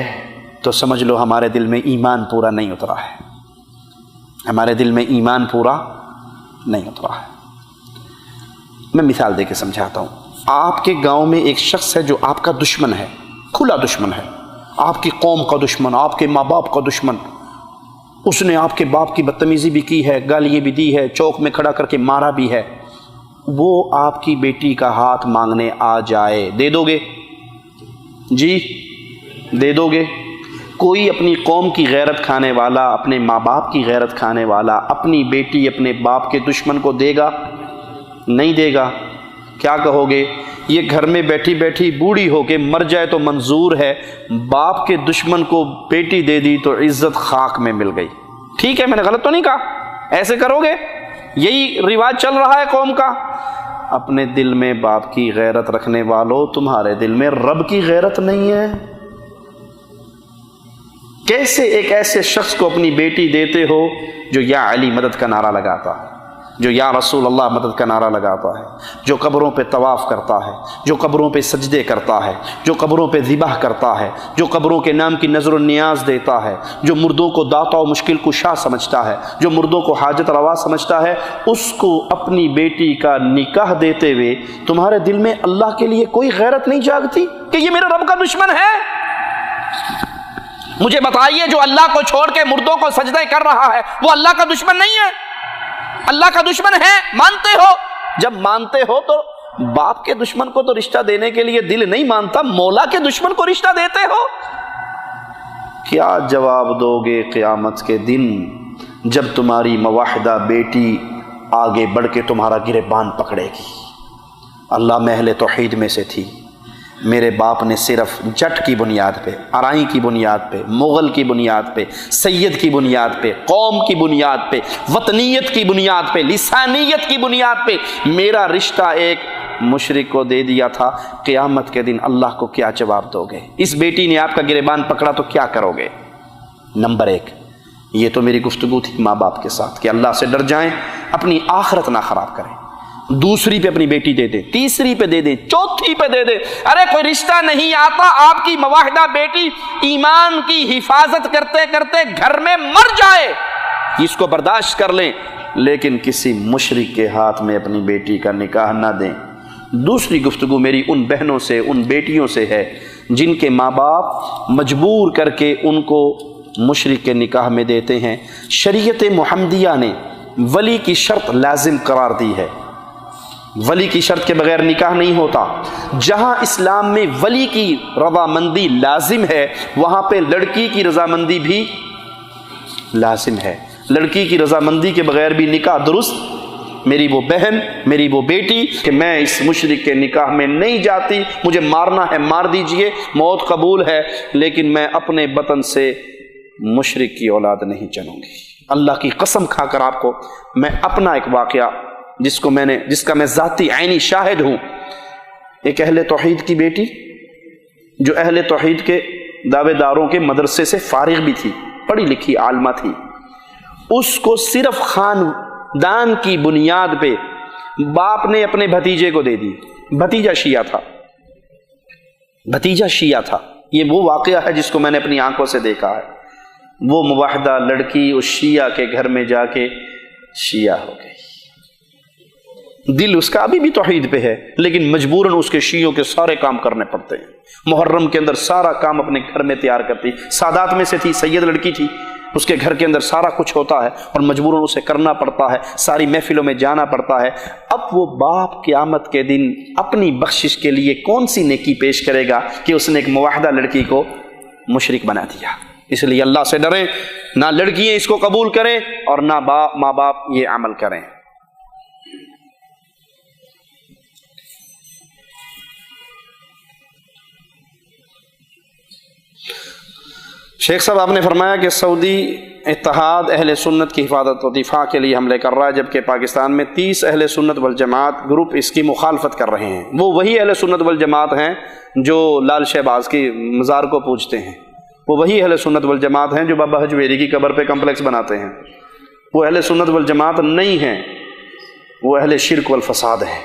تو سمجھ لو ہمارے دل میں ایمان پورا نہیں اترا ہے، ہمارے دل میں ایمان پورا نہیں اترا ہے۔ میں مثال دے کے سمجھاتا ہوں۔ آپ کے گاؤں میں ایک شخص ہے جو آپ کا دشمن ہے، کھلا دشمن ہے، آپ کی قوم کا دشمن، آپ کے ماں باپ کا دشمن، اس نے آپ کے باپ کی بدتمیزی بھی کی ہے، گالیاں بھی دی ہے، چوک میں کھڑا کر کے مارا بھی ہے، وہ آپ کی بیٹی کا ہاتھ مانگنے آ جائے، دے دو گے؟ جی دے دو گے؟ کوئی اپنی قوم کی غیرت کھانے والا، اپنے ماں باپ کی غیرت کھانے والا اپنی بیٹی اپنے باپ کے دشمن کو دے گا؟ نہیں دے گا۔ کیا کہو گے؟ یہ گھر میں بیٹھی بیٹھی بوڑھی ہو کے مر جائے تو منظور ہے، باپ کے دشمن کو بیٹی دے دی تو عزت خاک میں مل گئی۔ ٹھیک ہے، میں نے غلط تو نہیں کہا؟ ایسے کرو گے؟ یہی رواج چل رہا ہے قوم کا۔ اپنے دل میں باپ کی غیرت رکھنے والوں، تمہارے دل میں رب کی غیرت نہیں ہے؟ کیسے ایک ایسے شخص کو اپنی بیٹی دیتے ہو جو یا علی مدد کا نعرہ لگاتا ہے، جو یا رسول اللہ مدد کا نعرہ لگاتا ہے، جو قبروں پہ طواف کرتا ہے، جو قبروں پہ سجدے کرتا ہے، جو قبروں پہ ذبح کرتا ہے، جو قبروں کے نام کی نظر و نیاز دیتا ہے، جو مردوں کو داتا و مشکل کشا سمجھتا ہے، جو مردوں کو حاجت روا سمجھتا ہے، اس کو اپنی بیٹی کا نکاح دیتے ہوئے تمہارے دل میں اللہ کے لیے کوئی غیرت نہیں جاگتی کہ یہ میرے رب کا دشمن ہے؟ مجھے بتائیے، جو اللہ کو چھوڑ کے مردوں کو سجدے کر رہا ہے وہ اللہ کا دشمن نہیں ہے؟ اللہ کا دشمن ہے، مانتے ہو؟ جب مانتے ہو تو باپ کے دشمن کو تو رشتہ دینے کے لیے دل نہیں مانتا، مولا کے دشمن کو رشتہ دیتے ہو؟ کیا جواب دو گے قیامت کے دن جب تمہاری مواحدہ بیٹی آگے بڑھ کے تمہارا گریبان پکڑے گی؟ اللہ میں اہل توحید میں سے تھی، میرے باپ نے صرف جٹ کی بنیاد پہ، ارائی کی بنیاد پہ، مغل کی بنیاد پہ، سید کی بنیاد پہ، قوم کی بنیاد پہ، وطنیت کی بنیاد پہ، لسانیت کی بنیاد پہ میرا رشتہ ایک مشرک کو دے دیا تھا۔ قیامت کے دن اللہ کو کیا جواب دو گے؟ اس بیٹی نے آپ کا گریبان پکڑا تو کیا کرو گے؟ نمبر ایک، یہ تو میری گفتگو تھی ماں باپ کے ساتھ کہ اللہ سے ڈر جائیں، اپنی آخرت نہ خراب کریں۔ دوسری پہ اپنی بیٹی دے دیں، تیسری پہ دے دیں، چوتھی پہ دے دیں۔ ارے کوئی رشتہ نہیں آتا، آپ کی مواحدہ بیٹی ایمان کی حفاظت کرتے کرتے گھر میں مر جائے، اس کو برداشت کر لیں، لیکن کسی مشرک کے ہاتھ میں اپنی بیٹی کا نکاح نہ دیں۔ دوسری گفتگو میری ان بہنوں سے، ان بیٹیوں سے ہے جن کے ماں باپ مجبور کر کے ان کو مشرک کے نکاح میں دیتے ہیں۔ شریعت محمدیہ نے ولی کی شرط لازم قرار دی ہے، ولی کی شرط کے بغیر نکاح نہیں ہوتا۔ جہاں اسلام میں ولی کی رضامندی لازم ہے وہاں پہ لڑکی کی رضامندی بھی لازم ہے۔ لڑکی کی رضامندی کے بغیر بھی نکاح درست۔ میری وہ بہن، میری وہ بیٹی کہ میں اس مشرک کے نکاح میں نہیں جاتی، مجھے مارنا ہے مار دیجئے، موت قبول ہے، لیکن میں اپنے وطن سے مشرک کی اولاد نہیں چنوں گی۔ اللہ کی قسم کھا کر آپ کو میں اپنا ایک واقعہ جس کا میں ذاتی عینی شاہد ہوں، ایک اہل توحید کی بیٹی جو اہل توحید کے دعوے داروں کے مدرسے سے فارغ بھی تھی، پڑھی لکھی عالمہ تھی، اس کو صرف خاندان کی بنیاد پہ باپ نے اپنے بھتیجے کو دے دی۔ بھتیجا شیعہ تھا، بھتیجا شیعہ تھا۔ یہ وہ واقعہ ہے جس کو میں نے اپنی آنکھوں سے دیکھا ہے۔ وہ مواحدہ لڑکی اس شیعہ کے گھر میں جا کے شیعہ ہو گئی، دل اس کا ابھی بھی توحید پہ ہے، لیکن مجبوراً اس کے شیعوں کے سارے کام کرنے پڑتے ہیں۔ محرم کے اندر سارا کام اپنے گھر میں تیار کرتی، سادات میں سے تھی، سید لڑکی تھی، اس کے گھر کے اندر سارا کچھ ہوتا ہے اور مجبوراً اسے کرنا پڑتا ہے، ساری محفلوں میں جانا پڑتا ہے۔ اب وہ باپ قیامت کے دن اپنی بخشش کے لیے کون سی نیکی پیش کرے گا کہ اس نے ایک مواحدہ لڑکی کو مشرک بنا دیا؟ اس لیے اللہ سے ڈریں، نہ لڑکیاں اس کو قبول کریں اور نہ ماں باپ یہ عمل کریں۔ شیخ صاحب، آپ نے فرمایا کہ سعودی اتحاد اہل سنت کی حفاظت و دفاع کے لیے حملے کر رہا ہے، جبکہ پاکستان میں 30 اہل سنت والجماعت گروپ اس کی مخالفت کر رہے ہیں۔ وہ وہی اہل سنت والجماعت ہیں جو لال شہباز کی مزار کو پوجتے ہیں، وہ وہی اہل سنت والجماعت ہیں جو بابا حجویری کی قبر پہ کمپلیکس بناتے ہیں۔ وہ اہل سنت والجماعت نہیں ہیں، وہ اہل شرک والفساد ہیں۔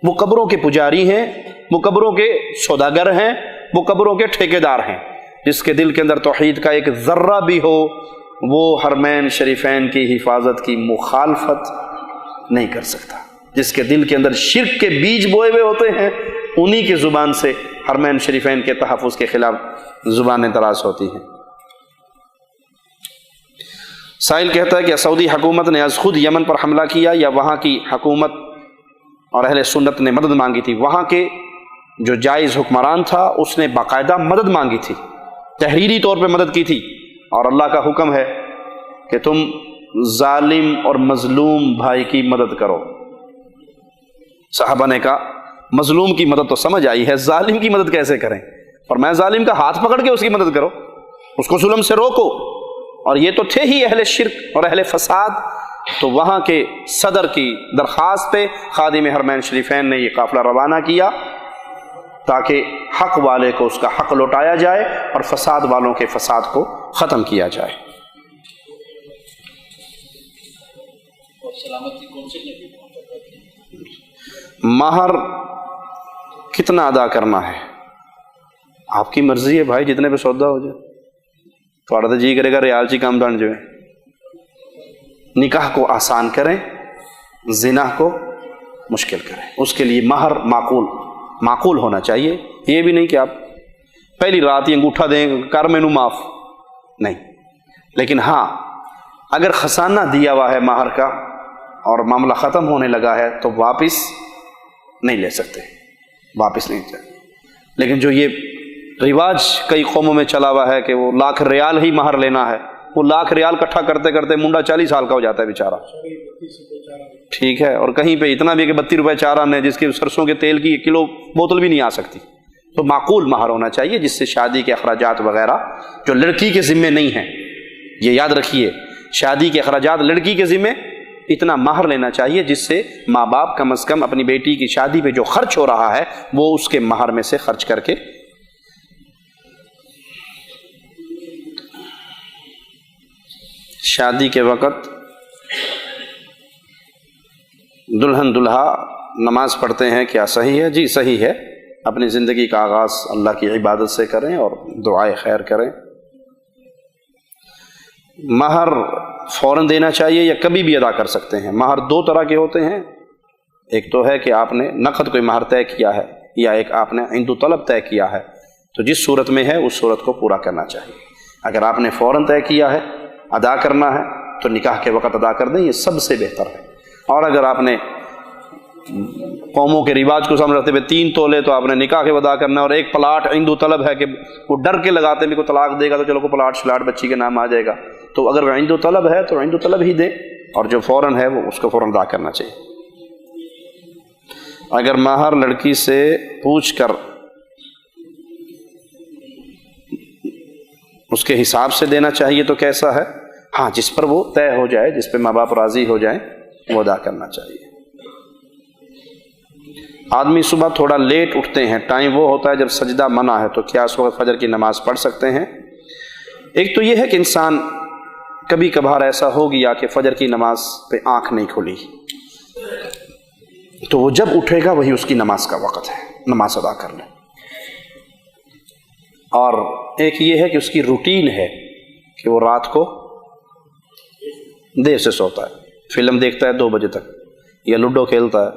وہ قبروں کے پجاری ہیں، وہ قبروں کے سوداگر ہیں، وہ قبروں کے ٹھیکیدار ہیں۔ جس کے دل کے اندر توحید کا ایک ذرہ بھی ہو وہ حرمین شریفین کی حفاظت کی مخالفت نہیں کر سکتا۔ جس کے دل کے اندر شرک کے بیج بوئے ہوئے ہوتے ہیں انہی کی زبان سے حرمین شریفین کے تحفظ کے خلاف زبانیں دراز ہوتی ہیں۔ سائل کہتا ہے کہ سعودی حکومت نے از خود یمن پر حملہ کیا یا وہاں کی حکومت اور اہل سنت نے مدد مانگی تھی؟ وہاں کے جو جائز حکمران تھا اس نے باقاعدہ مدد مانگی تھی، تحریری طور پہ مدد کی تھی، اور اللہ کا حکم ہے کہ تم ظالم اور مظلوم بھائی کی مدد کرو۔ صحابہ نے کہا مظلوم کی مدد تو سمجھ آئی ہے، ظالم کی مدد کیسے کریں؟ فرمایا ظالم کا ہاتھ پکڑ کے اس کی مدد کرو، اس کو ظلم سے روکو۔ اور یہ تو تھے ہی اہل شرک اور اہل فساد، تو وہاں کے صدر کی درخواست پہ خادم حرمین شریفین نے یہ قافلہ روانہ کیا تاکہ حق والے کو اس کا حق لوٹایا جائے اور فساد والوں کے فساد کو ختم کیا جائے۔ مہر کتنا ادا کرنا ہے آپ کی مرضی ہے بھائی، جتنے پہ سودا ہو جائے۔ تھوڑا تو جی کرے گا ریال چی کام دان جو ہے، نکاح کو آسان کریں، زنا کو مشکل کریں، اس کے لیے مہر معقول ہونا چاہیے۔ یہ بھی نہیں کہ آپ پہلی رات ہی انگوٹھا دیں کر مینو معاف، نہیں، لیکن ہاں اگر خزانہ دیا ہوا ہے مہر کا اور معاملہ ختم ہونے لگا ہے تو واپس نہیں لے سکتے، واپس نہیں چاہیے۔ لیکن جو یہ رواج کئی قوموں میں چلا ہوا ہے کہ وہ لاکھ ریال ہی مہر لینا ہے، وہ لاکھ ریال اکٹھا کرتے کرتے منڈا 40 سال کا ہو جاتا ہے بیچارہ، ٹھیک ہے، اور کہیں پہ اتنا بھی کہ 32 روپے چارہ نے، جس کے سرسوں کے تیل کی 1 کلو بوتل بھی نہیں آ سکتی۔ تو معقول مہر ہونا چاہیے جس سے شادی کے اخراجات وغیرہ جو لڑکی کے ذمے نہیں ہیں، یہ یاد رکھیے، شادی کے اخراجات لڑکی کے ذمے، اتنا مہر لینا چاہیے جس سے ماں باپ کم از کم اپنی بیٹی کی شادی پہ جو خرچ ہو رہا ہے وہ اس کے مہر میں سے خرچ کر کے۔ شادی کے وقت دلہن دلہا نماز پڑھتے ہیں، کیا صحیح ہے؟ جی صحیح ہے، اپنی زندگی کا آغاز اللہ کی عبادت سے کریں اور دعائے خیر کریں۔ مہر فوراً دینا چاہیے یا کبھی بھی ادا کر سکتے ہیں؟ مہر 2 طرح کے ہوتے ہیں، ایک تو ہے کہ آپ نے نقد کوئی مہر طے کیا ہے، یا ایک آپ نے عند طلب طے کیا ہے، تو جس صورت میں ہے اس صورت کو پورا کرنا چاہیے۔ اگر آپ نے فوراً طے کیا ہے، ادا کرنا ہے، تو نکاح کے وقت ادا کر دیں، یہ سب سے بہتر ہے۔ اور اگر آپ نے قوموں کے رواج کو سامنے رکھتے ہوئے 3 تولے تو آپ نے نکاح کے ادا کرنا ہے، اور ایک پلاٹ عند طلب ہے کہ وہ ڈر کے لگاتے ہیں کہ کوئی طلاق دے گا تو چلو کو پلاٹ شلاٹ بچی کے نام آ جائے گا، تو اگر وہ عند طلب ہے تو عند طلب ہی دیں، اور جو فوراً ہے وہ اس کو فوراً ادا کرنا چاہیے۔ اگر مہر لڑکی سے پوچھ کر اس کے حساب سے دینا چاہیے تو کیسا ہے؟ ہاں، جس پر وہ طے ہو جائے، جس پہ ماں باپ راضی ہو جائیں، وہ ادا کرنا چاہیے۔ آدمی صبح تھوڑا لیٹ اٹھتے ہیں، ٹائم وہ ہوتا ہے جب سجدہ منع ہے، تو کیا اس وقت فجر کی نماز پڑھ سکتے ہیں؟ ایک تو یہ ہے کہ انسان کبھی کبھار ایسا ہو گیا کہ فجر کی نماز پہ آنکھ نہیں کھلی، تو وہ جب اٹھے گا وہی اس کی نماز کا وقت ہے، نماز ادا کر لیں۔ اور ایک یہ ہے کہ اس کی روٹین ہے کہ وہ رات کو دیر سے سوتا ہے، فلم دیکھتا ہے 2 بجے تک، یا لوڈو کھیلتا ہے،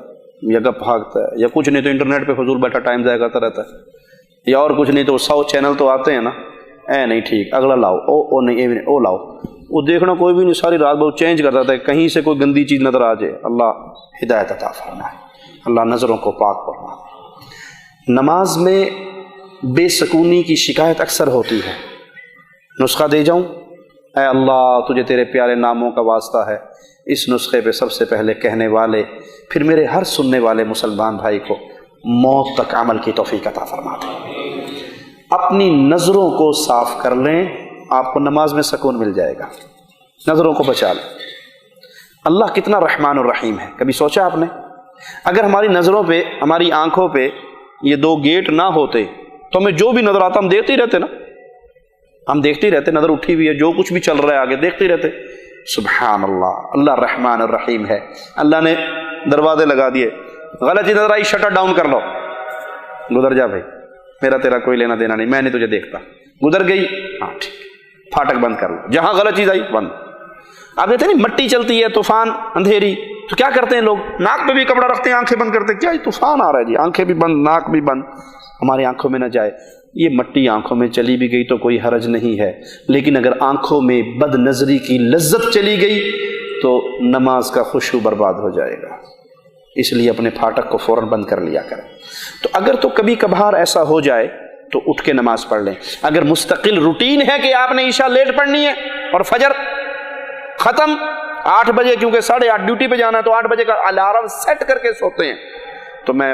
یا گپ بھاگتا ہے، یا کچھ نہیں تو انٹرنیٹ پہ فضول بیٹھا ٹائم ضائع کرتا رہتا ہے، یا اور کچھ نہیں تو 100 چینل تو آتے ہیں نا، اے نہیں ٹھیک، اگلا لاؤ، او نہیں، اے نہیں، او لاؤ، وہ دیکھنا کوئی بھی نہیں، ساری رات بہت چینج کرتا تھا، کہیں سے کوئی گندی چیز نظر آ جائے۔ اللہ ہدایت عطا فرمائے، اللہ نظروں کو پاک فرمائے۔ نماز میں بے سکونی کی شکایت اکثر ہوتی ہے، نسخہ دے جاؤں؟ اے اللہ تجھے تیرے پیارے ناموں کا واسطہ ہے، اس نسخے پہ سب سے پہلے کہنے والے، پھر میرے ہر سننے والے مسلمان بھائی کو موت تک عمل کی توفیق عطا فرما دیں۔ اپنی نظروں کو صاف کر لیں، آپ کو نماز میں سکون مل جائے گا، نظروں کو بچا لیں۔ اللہ کتنا رحمان الرحیم ہے، کبھی سوچا آپ نے؟ اگر ہماری نظروں پہ، ہماری آنکھوں پہ یہ 2 گیٹ نہ ہوتے تو ہمیں جو بھی نظر آتا ہم دیکھتے ہی رہتے نا، ہم دیکھتے ہی رہتے، نظر اٹھی ہوئی ہے، جو کچھ بھی چل رہا ہے آگے دیکھتے ہی رہتے۔ سبحان اللہ، اللہ رحمان الرحیم ہے۔ اللہ نے دروازے لگا دیے، غلطی نظر آئی شٹر ڈاؤن کر لو، گزر جا بھائی، میرا تیرا کوئی لینا دینا نہیں، میں نہیں تجھے دیکھتا، گزر گئی، ہاں ٹھیک، پھاٹک بند کر لو، جہاں غلط چیز آئی بند۔ آپ دیکھتے ہیں مٹی چلتی ہے، طوفان، اندھیری، تو کیا کرتے ہیں لوگ؟ ناک پہ بھی کپڑا رکھتے ہیں، آنکھیں بند کرتے ہیں، کیا یہ طوفان آ رہا ہے جی، آنکھیں بھی بند، ناک بھی بند، ہماری آنکھوں میں نہ جائے۔ یہ مٹی آنکھوں میں چلی بھی گئی تو کوئی حرج نہیں ہے، لیکن اگر آنکھوں میں بد نظری کی لذت چلی گئی تو نماز کا خشوع برباد ہو جائے گا، اس لیے اپنے پھاٹک کو فوراً بند کر لیا کریں۔ تو اگر تو کبھی کبھار ایسا ہو جائے تو اٹھ کے نماز پڑھ لیں۔ اگر مستقل روٹین ہے کہ آپ نے عشاء لیٹ پڑھنی ہے اور فجر ختم 8 بجے، کیونکہ 8:30 ڈیوٹی پہ جانا ہے تو 8 بجے کا الارم سیٹ کر کے سوتے ہیں، تو میں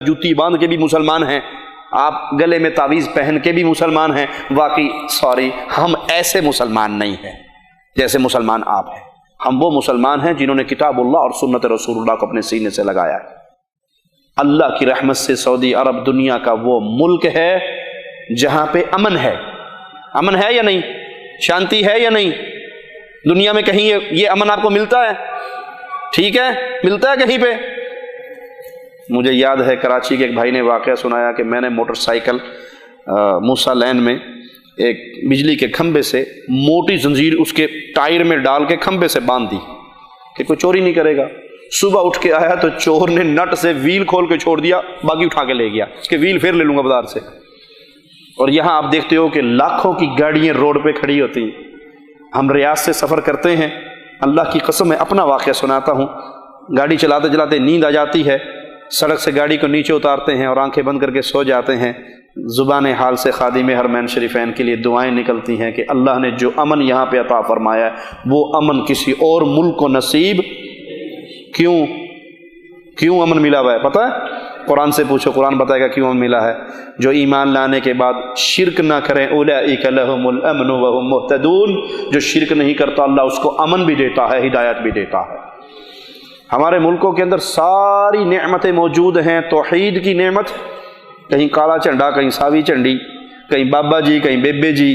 جوتی باندھ کے بھی مسلمان ہیں، آپ گلے میں تعویذ پہن کے بھی مسلمان ہیں، واقعی سوری ہم ایسے مسلمان نہیں ہیں جیسے مسلمان آپ ہیں۔ ہم وہ مسلمان ہیں جنہوں نے کتاب اللہ اور سنت رسول اللہ کو اپنے سینے سے لگایا ہے۔ اللہ کی رحمت سے سعودی عرب دنیا کا وہ ملک ہے جہاں پہ امن ہے۔ امن ہے یا نہیں؟ شانتی ہے یا نہیں؟ دنیا میں کہیں یہ امن آپ کو ملتا ہے؟ ٹھیک ہے، ملتا ہے کہیں پہ؟ مجھے یاد ہے کراچی کے ایک بھائی نے واقعہ سنایا کہ میں نے موٹر سائیکل موسیٰ لین میں ایک بجلی کے کھمبے سے موٹی زنجیر اس کے ٹائر میں ڈال کے کھمبے سے باندھ دی کہ کوئی چوری نہیں کرے گا۔ صبح اٹھ کے آیا تو چور نے نٹ سے ویل کھول کے چھوڑ دیا، باقی اٹھا کے لے گیا کہ ویل پھر لے لوں گا بازار سے۔ اور یہاں آپ دیکھتے ہو کہ لاکھوں کی گاڑیاں روڈ پہ کھڑی ہوتی ہیں۔ ہم ریاض سے سفر کرتے ہیں، اللہ کی قسم میں اپنا واقعہ سناتا ہوں، گاڑی چلاتے چلاتے نیند آ جاتی ہے، سڑک سے گاڑی کو نیچے اتارتے ہیں اور آنکھیں بند کر کے سو جاتے ہیں۔ زبان حال سے خادم حرمین شریفین کے لیے دعائیں نکلتی ہیں کہ اللہ نے جو امن یہاں پہ عطا فرمایا ہے وہ امن کسی اور ملک کو نصیب کیوں امن ملا ہوا ہے؟ پتہ ہے؟ قرآن سے پوچھو، قرآن بتائے گا کیوں امن ملا ہے۔ جو ایمان لانے کے بعد شرک نہ کریں، اولئک لہم الامن وہم مہتدون، جو شرک نہیں کرتا اللہ اس کو امن بھی دیتا ہے، ہدایت بھی دیتا ہے۔ ہمارے ملکوں کے اندر ساری نعمتیں موجود ہیں، توحید کی نعمت، کہیں کالا جھنڈا، کہیں ساوی جھنڈی، کہیں بابا جی، کہیں بیبے جی۔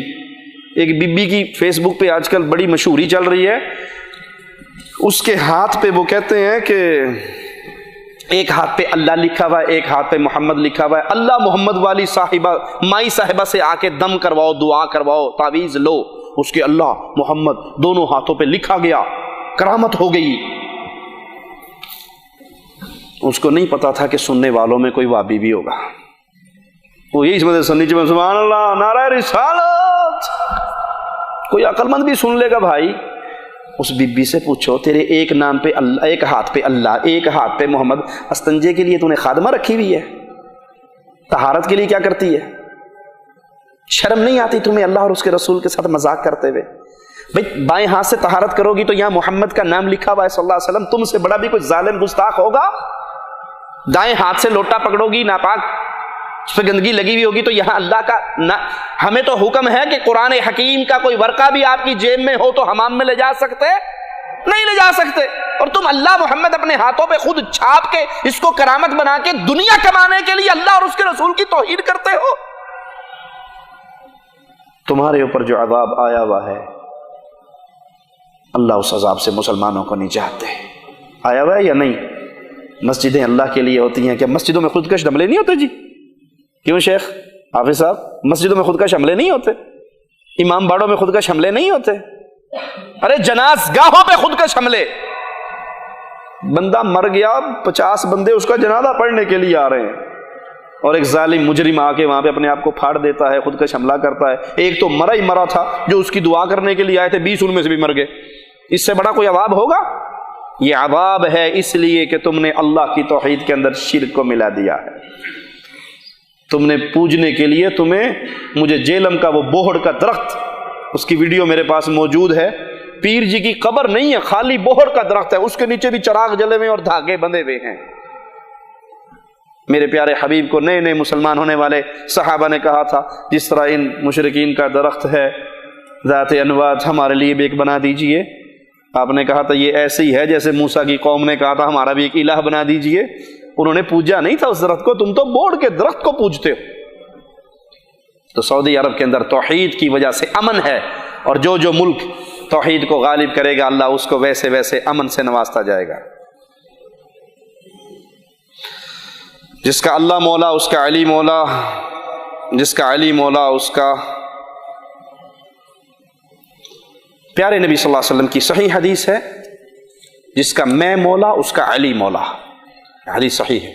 ایک بی بی کی فیس بک پہ آج کل بڑی مشہوری چل رہی ہے، اس کے ہاتھ پہ وہ کہتے ہیں کہ ایک ہاتھ پہ اللہ لکھا ہوا ہے، ایک ہاتھ پہ محمد لکھا ہوا ہے۔ اللہ محمد والی صاحبہ مائی صاحبہ سے آ کے دم کرواؤ، دعا کرواؤ، تعویذ لو، اس کے اللہ محمد دونوں ہاتھوں پہ لکھا گیا، کرامت ہو گئی۔ اس کو نہیں پتا تھا کہ سننے والوں میں کوئی وابی بھی ہوگا، وہ یہی سمجھتے سنی چاہیے سبحان اللہ نعرہ رسالت، کوئی عقل مند بھی سن لے گا۔ بھائی اس بی بی سے پوچھو، تیرے ایک نام پہ اللہ، ایک ہاتھ پہ اللہ، ایک ہاتھ پہ محمد، استنجے کے لیے تو نے خادمہ رکھی ہوئی ہے، طہارت کے لیے کیا کرتی ہے؟ شرم نہیں آتی تمہیں اللہ اور اس کے رسول کے ساتھ مذاق کرتے ہوئے؟ بھائی بائیں ہاتھ سے طہارت کرو گی تو یہاں محمد کا نام لکھا ہوا ہے صلی اللہ علیہ وسلم، تم سے بڑا بھی کوئی ظالم گستاخ ہوگا؟ دائیں ہاتھ سے لوٹا پکڑو گی، ناپاک اس پہ گندگی لگی ہوئی ہوگی تو یہاں اللہ کا ہمیں تو حکم ہے کہ قرآن حکیم کا کوئی ورقہ بھی آپ کی جیب میں ہو تو حمام میں لے جا سکتے نہیں لے جا سکتے، اور تم اللہ محمد اپنے ہاتھوں پہ خود چھاپ کے اس کو کرامت بنا کے دنیا کمانے کے لیے اللہ اور اس کے رسول کی توہین کرتے ہو۔ تمہارے اوپر جو عذاب آیا ہوا ہے اللہ اس عذاب سے مسلمانوں کو نہیں چاہتے۔ آیا ہوا ہے یا نہیں؟ مسجدیں اللہ کے لیے ہوتی ہیں، کیا مسجدوں میں خودکش حملے نہیں ہوتے؟ جی کیوں شیخ حافظ صاحب، مسجدوں میں خودکش حملے نہیں ہوتے؟ امام باڑوں میں خودکش حملے نہیں ہوتے؟ ارے جناز گاہوں پہ خودکش حملے، بندہ مر گیا، 50 بندے اس کا جنازہ پڑھنے کے لیے آ رہے ہیں اور ایک ظالم مجرم آ کے وہاں پہ اپنے آپ کو پھاڑ دیتا ہے، خودکش حملہ کرتا ہے۔ ایک تو مرا ہی مرا تھا جو اس کی دعا کرنے کے لیے آئے تھے، 20 ان میں سے بھی مر گئے۔ اس سے بڑا کوئی عذاب ہوگا؟ یہ عذاب ہے اس لیے کہ تم نے اللہ کی توحید کے اندر شرک کو ملا دیا ہے۔ تم نے پوجنے کے لیے مجھے جیلم کا وہ بوہڑ کا درخت، اس کی ویڈیو میرے پاس موجود ہے، پیر جی کی قبر نہیں ہے، خالی بوہڑ کا درخت ہے، اس کے نیچے بھی چراغ جلے ہوئے اور دھاگے بندھے ہوئے ہیں۔ میرے پیارے حبیب کو نئے نئے مسلمان ہونے والے صحابہ نے کہا تھا جس طرح ان مشرکین کا درخت ہے ذات انواد، ہمارے لیے بھی ایک بنا دیجئے۔ آپ نے کہا تھا یہ ایسے ہی ہے جیسے موسیٰ کی قوم نے کہا تھا ہمارا بھی ایک الہ بنا دیجئے۔ انہوں نے پوجا نہیں تھا اس درخت کو، تم تو بوڑ کے درخت کو پوجتے ہو۔ تو سعودی عرب کے اندر توحید کی وجہ سے امن ہے، اور جو ملک توحید کو غالب کرے گا اللہ اس کو ویسے ویسے امن سے نوازتا جائے گا۔ جس کا اللہ مولا اس کا علی مولا، جس کا علی مولا اس کا پیارے نبی صلی اللہ علیہ وسلم کی صحیح حدیث ہے، جس کا میں مولا اس کا علی مولا، حدیث صحیح ہے۔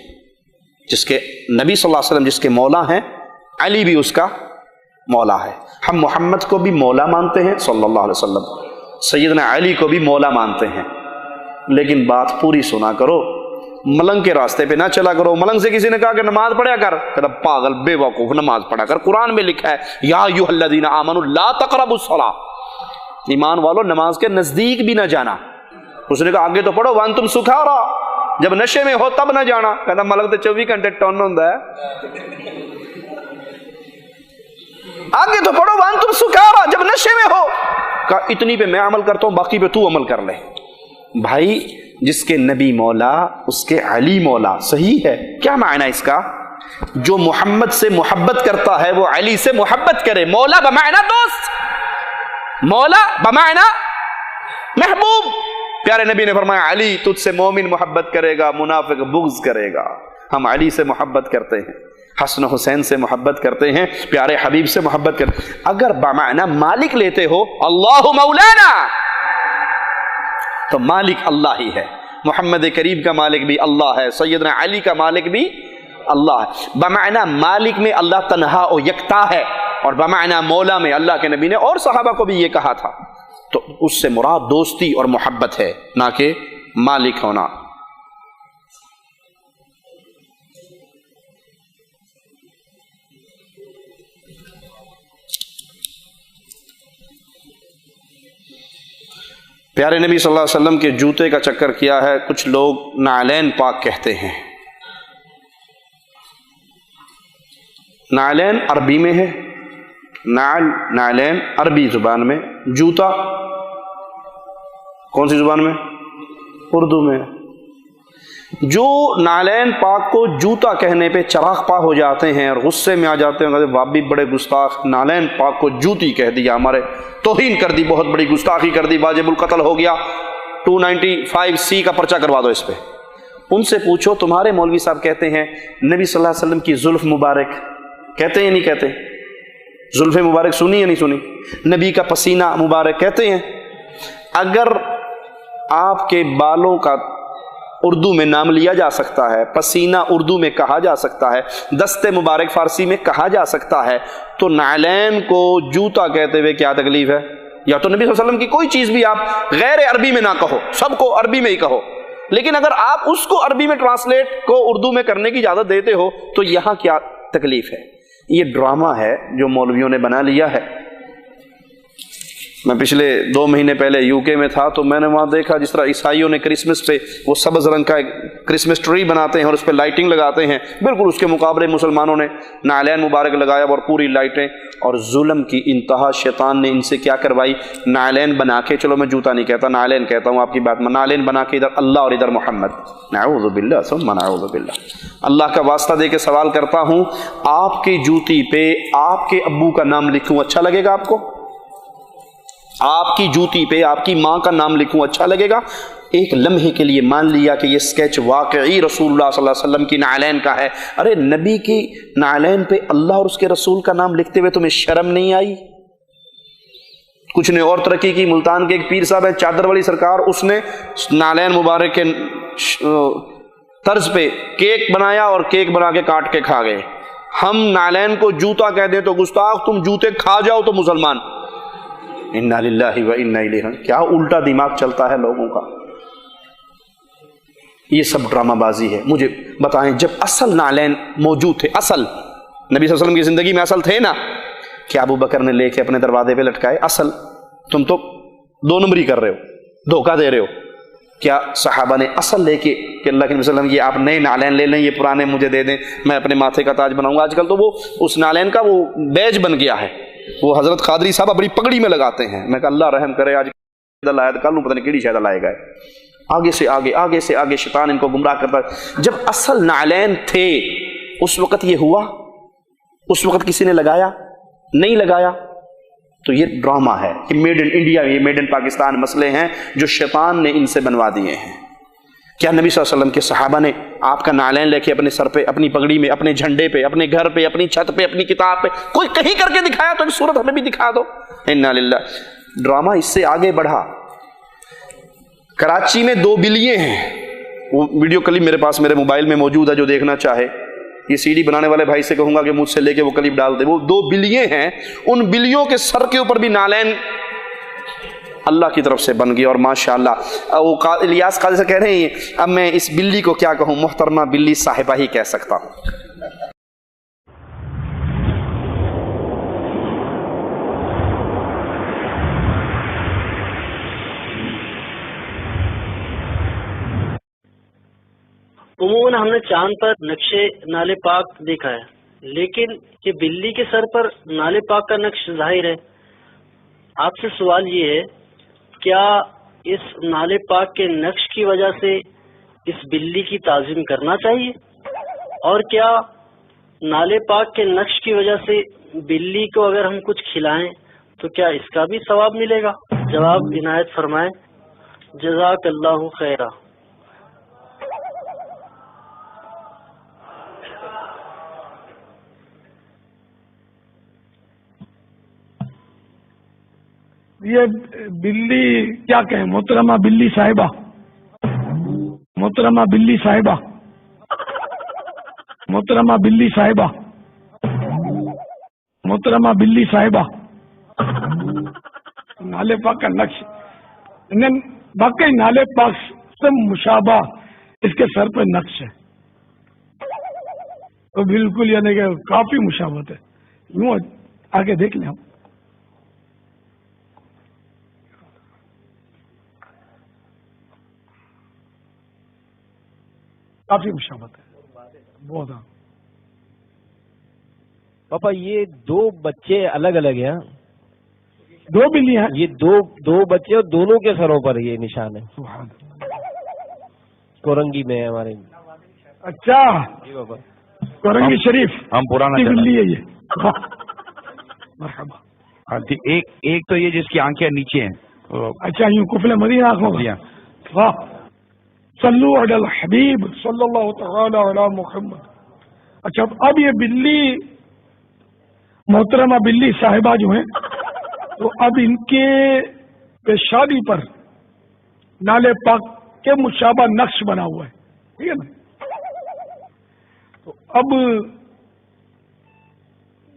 جس کے نبی صلی اللہ علیہ وسلم جس کے مولا ہیں، علی بھی اس کا مولا ہے۔ ہم محمد کو بھی مولا مانتے ہیں صلی اللہ علیہ وسلم، سیدنا علی کو بھی مولا مانتے ہیں، لیکن بات پوری سنا کرو، ملنگ کے راستے پہ نہ چلا کرو۔ ملنگ سے کسی نے کہا کہ نماز پڑھیا کر، کہتا پاگل بے وقوف، نماز پڑھا کر، قرآن میں لکھا ہے یا ایھا الذین آمنوا لا تقربوا الصلاۃ، ایمان والو نماز کے نزدیک بھی نہ جانا۔ اس نے کہا آگے تو پڑھو وانتم سکارا، جب نشے میں ہو تب نہ جانا. کہتا ملک تو 24 گھنٹے ٹون ہوندا ہے. آگے تو پڑھو وانتم سکارا، جب نشے میں ہو. کہا اتنی پہ میں عمل کرتا ہوں، باقی پہ تو عمل کر لے. بھائی جس کے نبی مولا اس کے علی مولا، صحیح ہے. کیا معنی اس کا؟ جو محمد سے محبت کرتا ہے وہ علی سے محبت کرے. مولا بمعنی دوست، مولا بمعنی محبوب. پیارے نبی نے فرمایا علی تجھ سے مومن محبت کرے گا، منافق بغض کرے گا. ہم علی سے محبت کرتے ہیں، حسن حسین سے محبت کرتے ہیں، پیارے حبیب سے محبت کرتے ہیں. اگر بمعنی مالک لیتے ہو اللہ مولانا، تو مالک اللہ ہی ہے. محمد کریم کا مالک بھی اللہ ہے، سیدنا علی کا مالک بھی اللہ ہے. بمعنی مالک میں اللہ تنہا و یکتا ہے، اور بمعنی مولا میں اللہ کے نبی نے اور صحابہ کو بھی یہ کہا تھا. تو اس سے مراد دوستی اور محبت ہے، نہ کہ مالک ہونا. پیارے نبی صلی اللہ علیہ وسلم کے جوتے کا چکر کیا ہے. کچھ لوگ نعلین پاک کہتے ہیں. نعلین عربی میں ہے، نعلین عربی زبان میں، جوتا کون سی زبان میں؟ اردو میں. جو نعلین پاک کو جوتا کہنے پہ چراغ پا ہو جاتے ہیں اور غصے میں آ جاتے ہیں، کہتے باب بھی بڑے گستاخ، نعلین پاک کو جوتی کہہ دیا، ہمارے توہین کر دی، بہت بڑی گستاخی کر دی، واجب القتل ہو گیا، 295C کا پرچہ کروا دو اس پہ. ان سے پوچھو تمہارے مولوی صاحب کہتے ہیں نبی صلی اللہ علیہ وسلم کی زلف مبارک، کہتے ہیں یا نہیں کہتے؟ زلف مبارک سنی یا نہیں سنی؟ نبی کا پسینہ مبارک کہتے ہیں. اگر آپ کے بالوں کا اردو میں نام لیا جا سکتا ہے، پسینہ اردو میں کہا جا سکتا ہے، دست مبارک فارسی میں کہا جا سکتا ہے، تو نعلین کو جوتا کہتے ہوئے کیا تکلیف ہے؟ یا تو نبی صلی اللہ علیہ وسلم کی کوئی چیز بھی آپ غیر عربی میں نہ کہو، سب کو عربی میں ہی کہو. لیکن اگر آپ اس کو عربی میں ٹرانسلیٹ کو اردو میں کرنے کی اجازت دیتے ہو تو یہاں کیا تکلیف ہے؟ یہ ڈرامہ ہے جو مولویوں نے بنا لیا ہے. میں پچھلے 2 مہینے پہلے UK میں تھا تو میں نے وہاں دیکھا جس طرح عیسائیوں نے کرسمس پہ وہ سبز رنگ کا ایک کرسمس ٹری بناتے ہیں اور اس پہ لائٹنگ لگاتے ہیں، بالکل اس کے مقابلے مسلمانوں نے نعلین مبارک لگایا اور پوری لائٹیں. اور ظلم کی انتہا شیطان نے ان سے کیا کروائی، نعلین بنا کے، چلو میں جوتا نہیں کہتا، نعلین کہتا ہوں آپ کی بات میں، نعلین بنا کے ادھر اللہ اور ادھر محمد. نعوذ باللہ ثم نعوذ باللہ. اللہ کا واسطہ دے کے سوال کرتا ہوں، آپ کی جوتی پہ آپ کے ابو کا نام لکھوں اچھا لگے گا آپ کو؟ آپ کی جوتی پہ آپ کی ماں کا نام لکھوں اچھا لگے گا؟ ایک لمحے کے لیے مان لیا کہ یہ سکیچ واقعی رسول اللہ صلی اللہ علیہ وسلم کی نعلین کا ہے. ارے نبی کی نعلین پہ اللہ اور اس کے رسول کا نام لکھتے ہوئے تمہیں شرم نہیں آئی؟ کچھ نے اور ترقی کی. ملتان کے ایک پیر صاحب ہیں چادر والی سرکار، اس نے نعلین مبارک کے طرز پہ کیک بنایا اور کیک بنا کے کاٹ کے کھا گئے. ہم نعلین کو جوتا کہہ دیں تو گستاخ، تم جوتے کھا جاؤ تو مسلمان. انا للہ و انا الیہ راجعون. کیا الٹا دماغ چلتا ہے لوگوں کا. یہ سب ڈرامہ بازی ہے. مجھے بتائیں جب اصل نعلین موجود تھے، اصل نبی صلی اللہ علیہ وسلم کی زندگی میں اصل تھے نا، کیا ابو بکر نے لے کے اپنے دروازے پہ لٹکائے؟ اصل تم تو 2 نمبری کر رہے ہو، دھوکہ دے رہے ہو. کیا صحابہ نے اصل لے کے کہ اللہ کے نبی صلی اللہ علیہ وسلم یہ آپ نئے نعلین لے لیں، یہ پرانے مجھے دے دیں، میں اپنے ماتھے کا تاج بناؤں گا؟ آج کل تو وہ اس نعلین کا وہ بیج بن گیا ہے، وہ حضرت قادری صاحب اپنی پگڑی میں لگاتے ہیں. میں کہا اللہ رحم کرے، آج لائے کل پتہ نہیں کیڑی شاید لائے گا. آگے سے آگے، آگے سے آگے شیطان ان کو گمراہ کرتا ہے. جب اصل نعلین تھے اس وقت یہ ہوا؟ اس وقت کسی نے لگایا؟ نہیں لگایا. تو یہ ڈرامہ ہے کہ میڈ ان انڈیا، یہ میڈ ان پاکستان مسئلے ہیں جو شیطان نے ان سے بنوا دیے ہیں. کیا نبی صلی اللہ علیہ وسلم کے صحابہ نے آپ کا نعلین لے کے اپنے سر پہ، اپنی پگڑی میں، اپنے جھنڈے پہ، اپنے گھر پہ، اپنی چھت پہ، اپنی کتاب پہ کوئی کہیں کر کے دکھایا؟ تو ایک صورت ہمیں بھی دکھا دو. انا للہ. ڈرامہ اس سے آگے بڑھا. کراچی میں 2 بلیے ہیں، وہ ویڈیو کلپ میرے پاس میرے موبائل میں موجود ہے، جو دیکھنا چاہے یہ CD بنانے والے بھائی سے کہوں گا کہ مجھ سے لے کے وہ کلپ ڈال دے. وہ 2 بلیے ہیں، ان بلیوں کے سر کے اوپر بھی نعلین اللہ کی طرف سے بن گئی. اور ماشاءاللہ وہ الیاس قاضی سے کہہ رہے ہیں اب میں اس بلی کو کیا کہوں، محترمہ بلی صاحبہ ہی کہہ سکتا ہوں. ہم نے چاند پر نقشے نالے پاک دیکھا ہے، لیکن یہ بلی کے سر پر نالے پاک کا نقش ظاہر ہے۔ آپ سے سوال یہ ہے، کیا اس نالے پاک کے نقش کی وجہ سے اس بلی کی تعظیم کرنا چاہیے؟ اور کیا نالے پاک کے نقش کی وجہ سے بلی کو اگر ہم کچھ کھلائیں تو کیا اس کا بھی ثواب ملے گا؟ جواب عنایت فرمائیں، جزاک اللہ خیرہ۔ یہ بلی کیا کہیں، محترمہ بلی صاحبہ، محترمہ بلی صاحبہ، محترمہ بلی صاحبہ، محترمہ بلی صاحبہ، نالے پاک کا نقش واقعی نالے پاک سے مشابہ اس کے سر پہ نقش ہے، تو بالکل یعنی کہ کافی مشابہت ہے۔ یوں آگے دیکھ لیں ہم، کافی مشابہت ہے بہت۔ پاپا یہ دو بچے الگ الگ ہیں، دو بلی ہیں، یہ دو بچے اور دونوں کے سروں پر یہ نشان ہے، کورنگی میں ہے ہمارے۔ اچھا جی پاپا، کورنگی شریف ہم پرانا کی چلا بلی ہے یہ۔ مرحبا۔ ایک تو یہ جس کی آنکھیں نیچے ہیں، اچھا یوں کفل مدینہ آنکھوں جی کا، ہاں۔ واہ، صلو علی الحبیب صلی اللہ تعالی علی محمد۔ اچھا اب یہ بلی محترمہ بلی صاحبہ جو ہیں، تو اب ان کے پیشانی پر نالے پاک کے مشابہ نقش بنا ہوا ہے، ٹھیک ہے نا؟ تو اب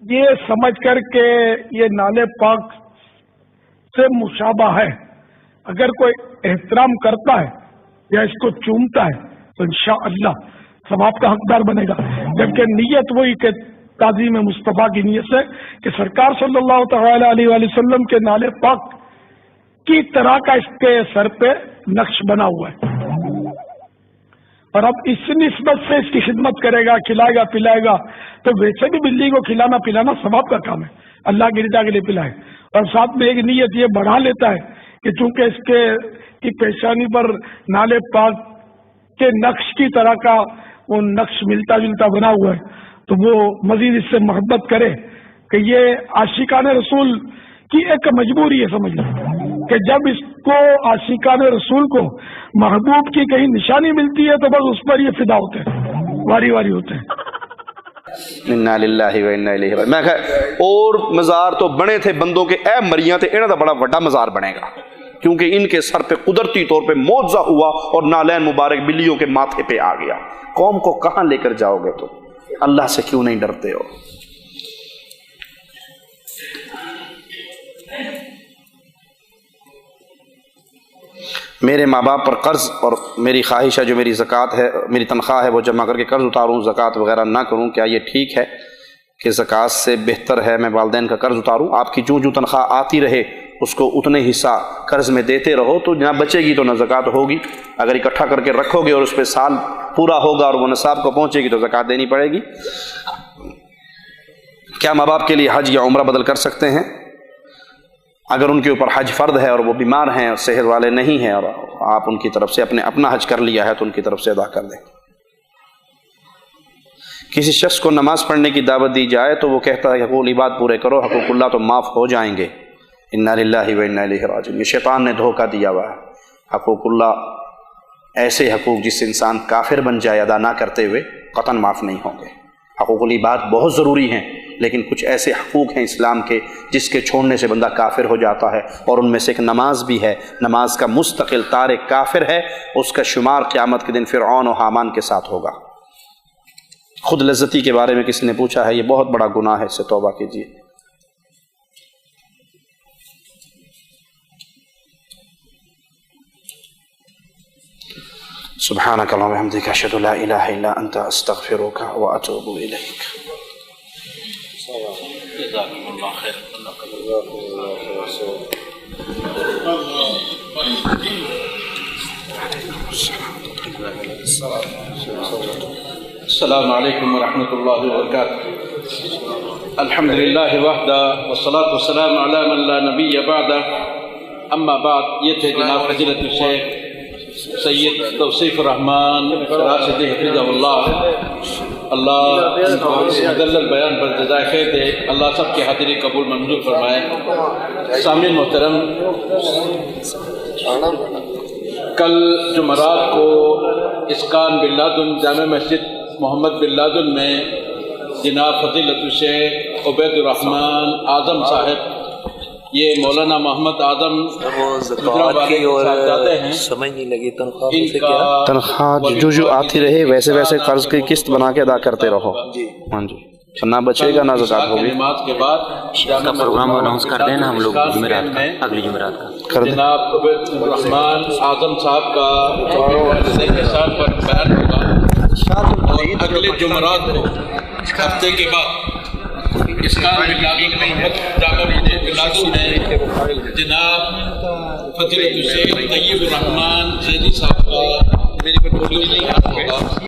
یہ سمجھ کر کے یہ نالے پاک سے مشابہ ہے، اگر کوئی احترام کرتا ہے یا اس کو چومتا ہے تو انشاءاللہ ثواب کا حقدار بنے گا، جبکہ نیت وہی کہ تعظیم مصطفیٰ کی نیت سے کہ سرکار صلی اللہ تعالی علیہ وآلہ وسلم کے نالے پاک کی طرح کا اس کے سر پہ نقش بنا ہوا ہے، اور اب اس نسبت سے اس کی خدمت کرے گا، کھلائے گا پلائے گا، تو ویسے بھی بلی کو کھلانا پلانا ثواب کا کام ہے، اللہ کی رضا کے لیے پلائے، اور ساتھ میں ایک نیت یہ بڑھا لیتا ہے کہ چونکہ اس کے کی پیشانی پر نالے پاک کے نقش کی طرح کا وہ نقش ملتا جلتا بنا ہوا ہے، تو وہ مزید اس سے محبت کرے، کہ یہ عاشقان رسول کی ایک مجبوری ہے، سمجھ لیں کہ جب اس کو عاشقان رسول کو محبوب کی کہیں نشانی ملتی ہے تو بس اس پر یہ فدا ہوتے ہیں، واری واری ہوتے ہیں۔ انا للہ و انا الیہ راجعون۔ میں کہا اور مزار تو بنے تھے بندوں کے، اے مریاں تے انہاں دا بڑا بڑا مزار بنے گا، کیونکہ ان کے سر پہ قدرتی طور پہ معجزہ ہوا اور نالین مبارک بلیوں کے ماتھے پہ آ گیا۔ قوم کو کہاں لے کر جاؤ گے؟ تو اللہ سے کیوں نہیں ڈرتے ہو؟ میرے ماں باپ پر قرض، اور میری خواہش ہے جو میری زکوٰۃ ہے، میری تنخواہ ہے، وہ جمع کر کے قرض اتاروں، زکوٰۃ وغیرہ نہ کروں، کیا یہ ٹھیک ہے کہ زکوٰۃ سے بہتر ہے میں والدین کا قرض اتاروں؟ آپ کی جو تنخواہ آتی رہے اس کو اتنے حصہ قرض میں دیتے رہو، تو نہ بچے گی تو نہ زکوٰۃ ہوگی۔ اگر اکٹھا کر کے رکھو گے اور اس پہ سال پورا ہوگا اور وہ نصاب کو پہنچے گی تو زکوٰۃ دینی پڑے گی۔ کیا ماں باپ کے لیے حج یا عمرہ بدل کر سکتے ہیں؟ اگر ان کے اوپر حج فرض ہے اور وہ بیمار ہیں اور صحت والے نہیں ہیں اور آپ ان کی طرف سے اپنا حج کر لیا ہے تو ان کی طرف سے ادا کر دیں۔ کسی شخص کو نماز پڑھنے کی دعوت دی جائے تو وہ کہتا ہے کہ حقوق العباد پورے کرو، حقوق اللہ تو معاف ہو جائیں گے۔ انا للہ و انا الیہ راجعون۔ یہ شیطان نے دھوکہ دیا ہوا ہے۔ حقوق اللہ ایسے حقوق جس سے انسان کافر بن جائے ادا نہ کرتے ہوئے قطعاً معاف نہیں ہوں گے۔ حقوق العباد بہت ضروری ہیں، لیکن کچھ ایسے حقوق ہیں اسلام کے جس کے چھوڑنے سے بندہ کافر ہو جاتا ہے، اور ان میں سے ایک نماز بھی ہے۔ نماز کا مستقل تارک کافر ہے، اس کا شمار قیامت کے دن فرعون و حامان کے ساتھ ہوگا۔ خود لذتی کے بارے میں کسی نے پوچھا ہے، یہ بہت بڑا گناہ ہے، اس سے توبہ کیجیے۔ سبحانک اللہم وبحمدک، اشہد ان لا الہ الا انت، استغفرک واتوب الیک۔ جزاکم اللہ خیر۔ السلام علیکم ورحمۃ اللہ وبرکاتہ. الحمدللہ وحدہ والصلاۃ والسلام علی من لا نبی بعدہ. اما بعد. یہ تھے جناب فضیلت الشیخ سید توصیف الرحمن راشدی حفظہ اللہ. اللہ مدلل بیان پر جزائے خیر دے. اللہ سب کی حاضری قبول منظور فرمائے. سامعین محترم، کل جمعرات کو scan bin Laden Jama Masjid محمد بن لادن میں جناب فضیلت الشیخ عبید الرحمن اعظم صاحب، یہ مولانا محمد اعظم سمجھ نہیں لگی تنخواہ جو آتی رہے ویسے ویسے قرض کی قسط بنا کے ادا کرتے رہو. ہاں جی، نہ بچے گا نہ زکات ہوگی. نماز کے بعد کا پروگرام اناؤنس کر دینا ہم لوگ جمعرات کا، اگلی جمعرات کا کر دیں. جناب عبید الرحمن اعظم صاحب کا سال پر بیان ہوگا، اور اگلے جمعرات کو ہفتے کے بعد اسکان بن لادن محمد جامع مسجد بن لادن میں جناب فضیلت الشیخ طیب الرحمن زیدی صاحب کا ہوگا.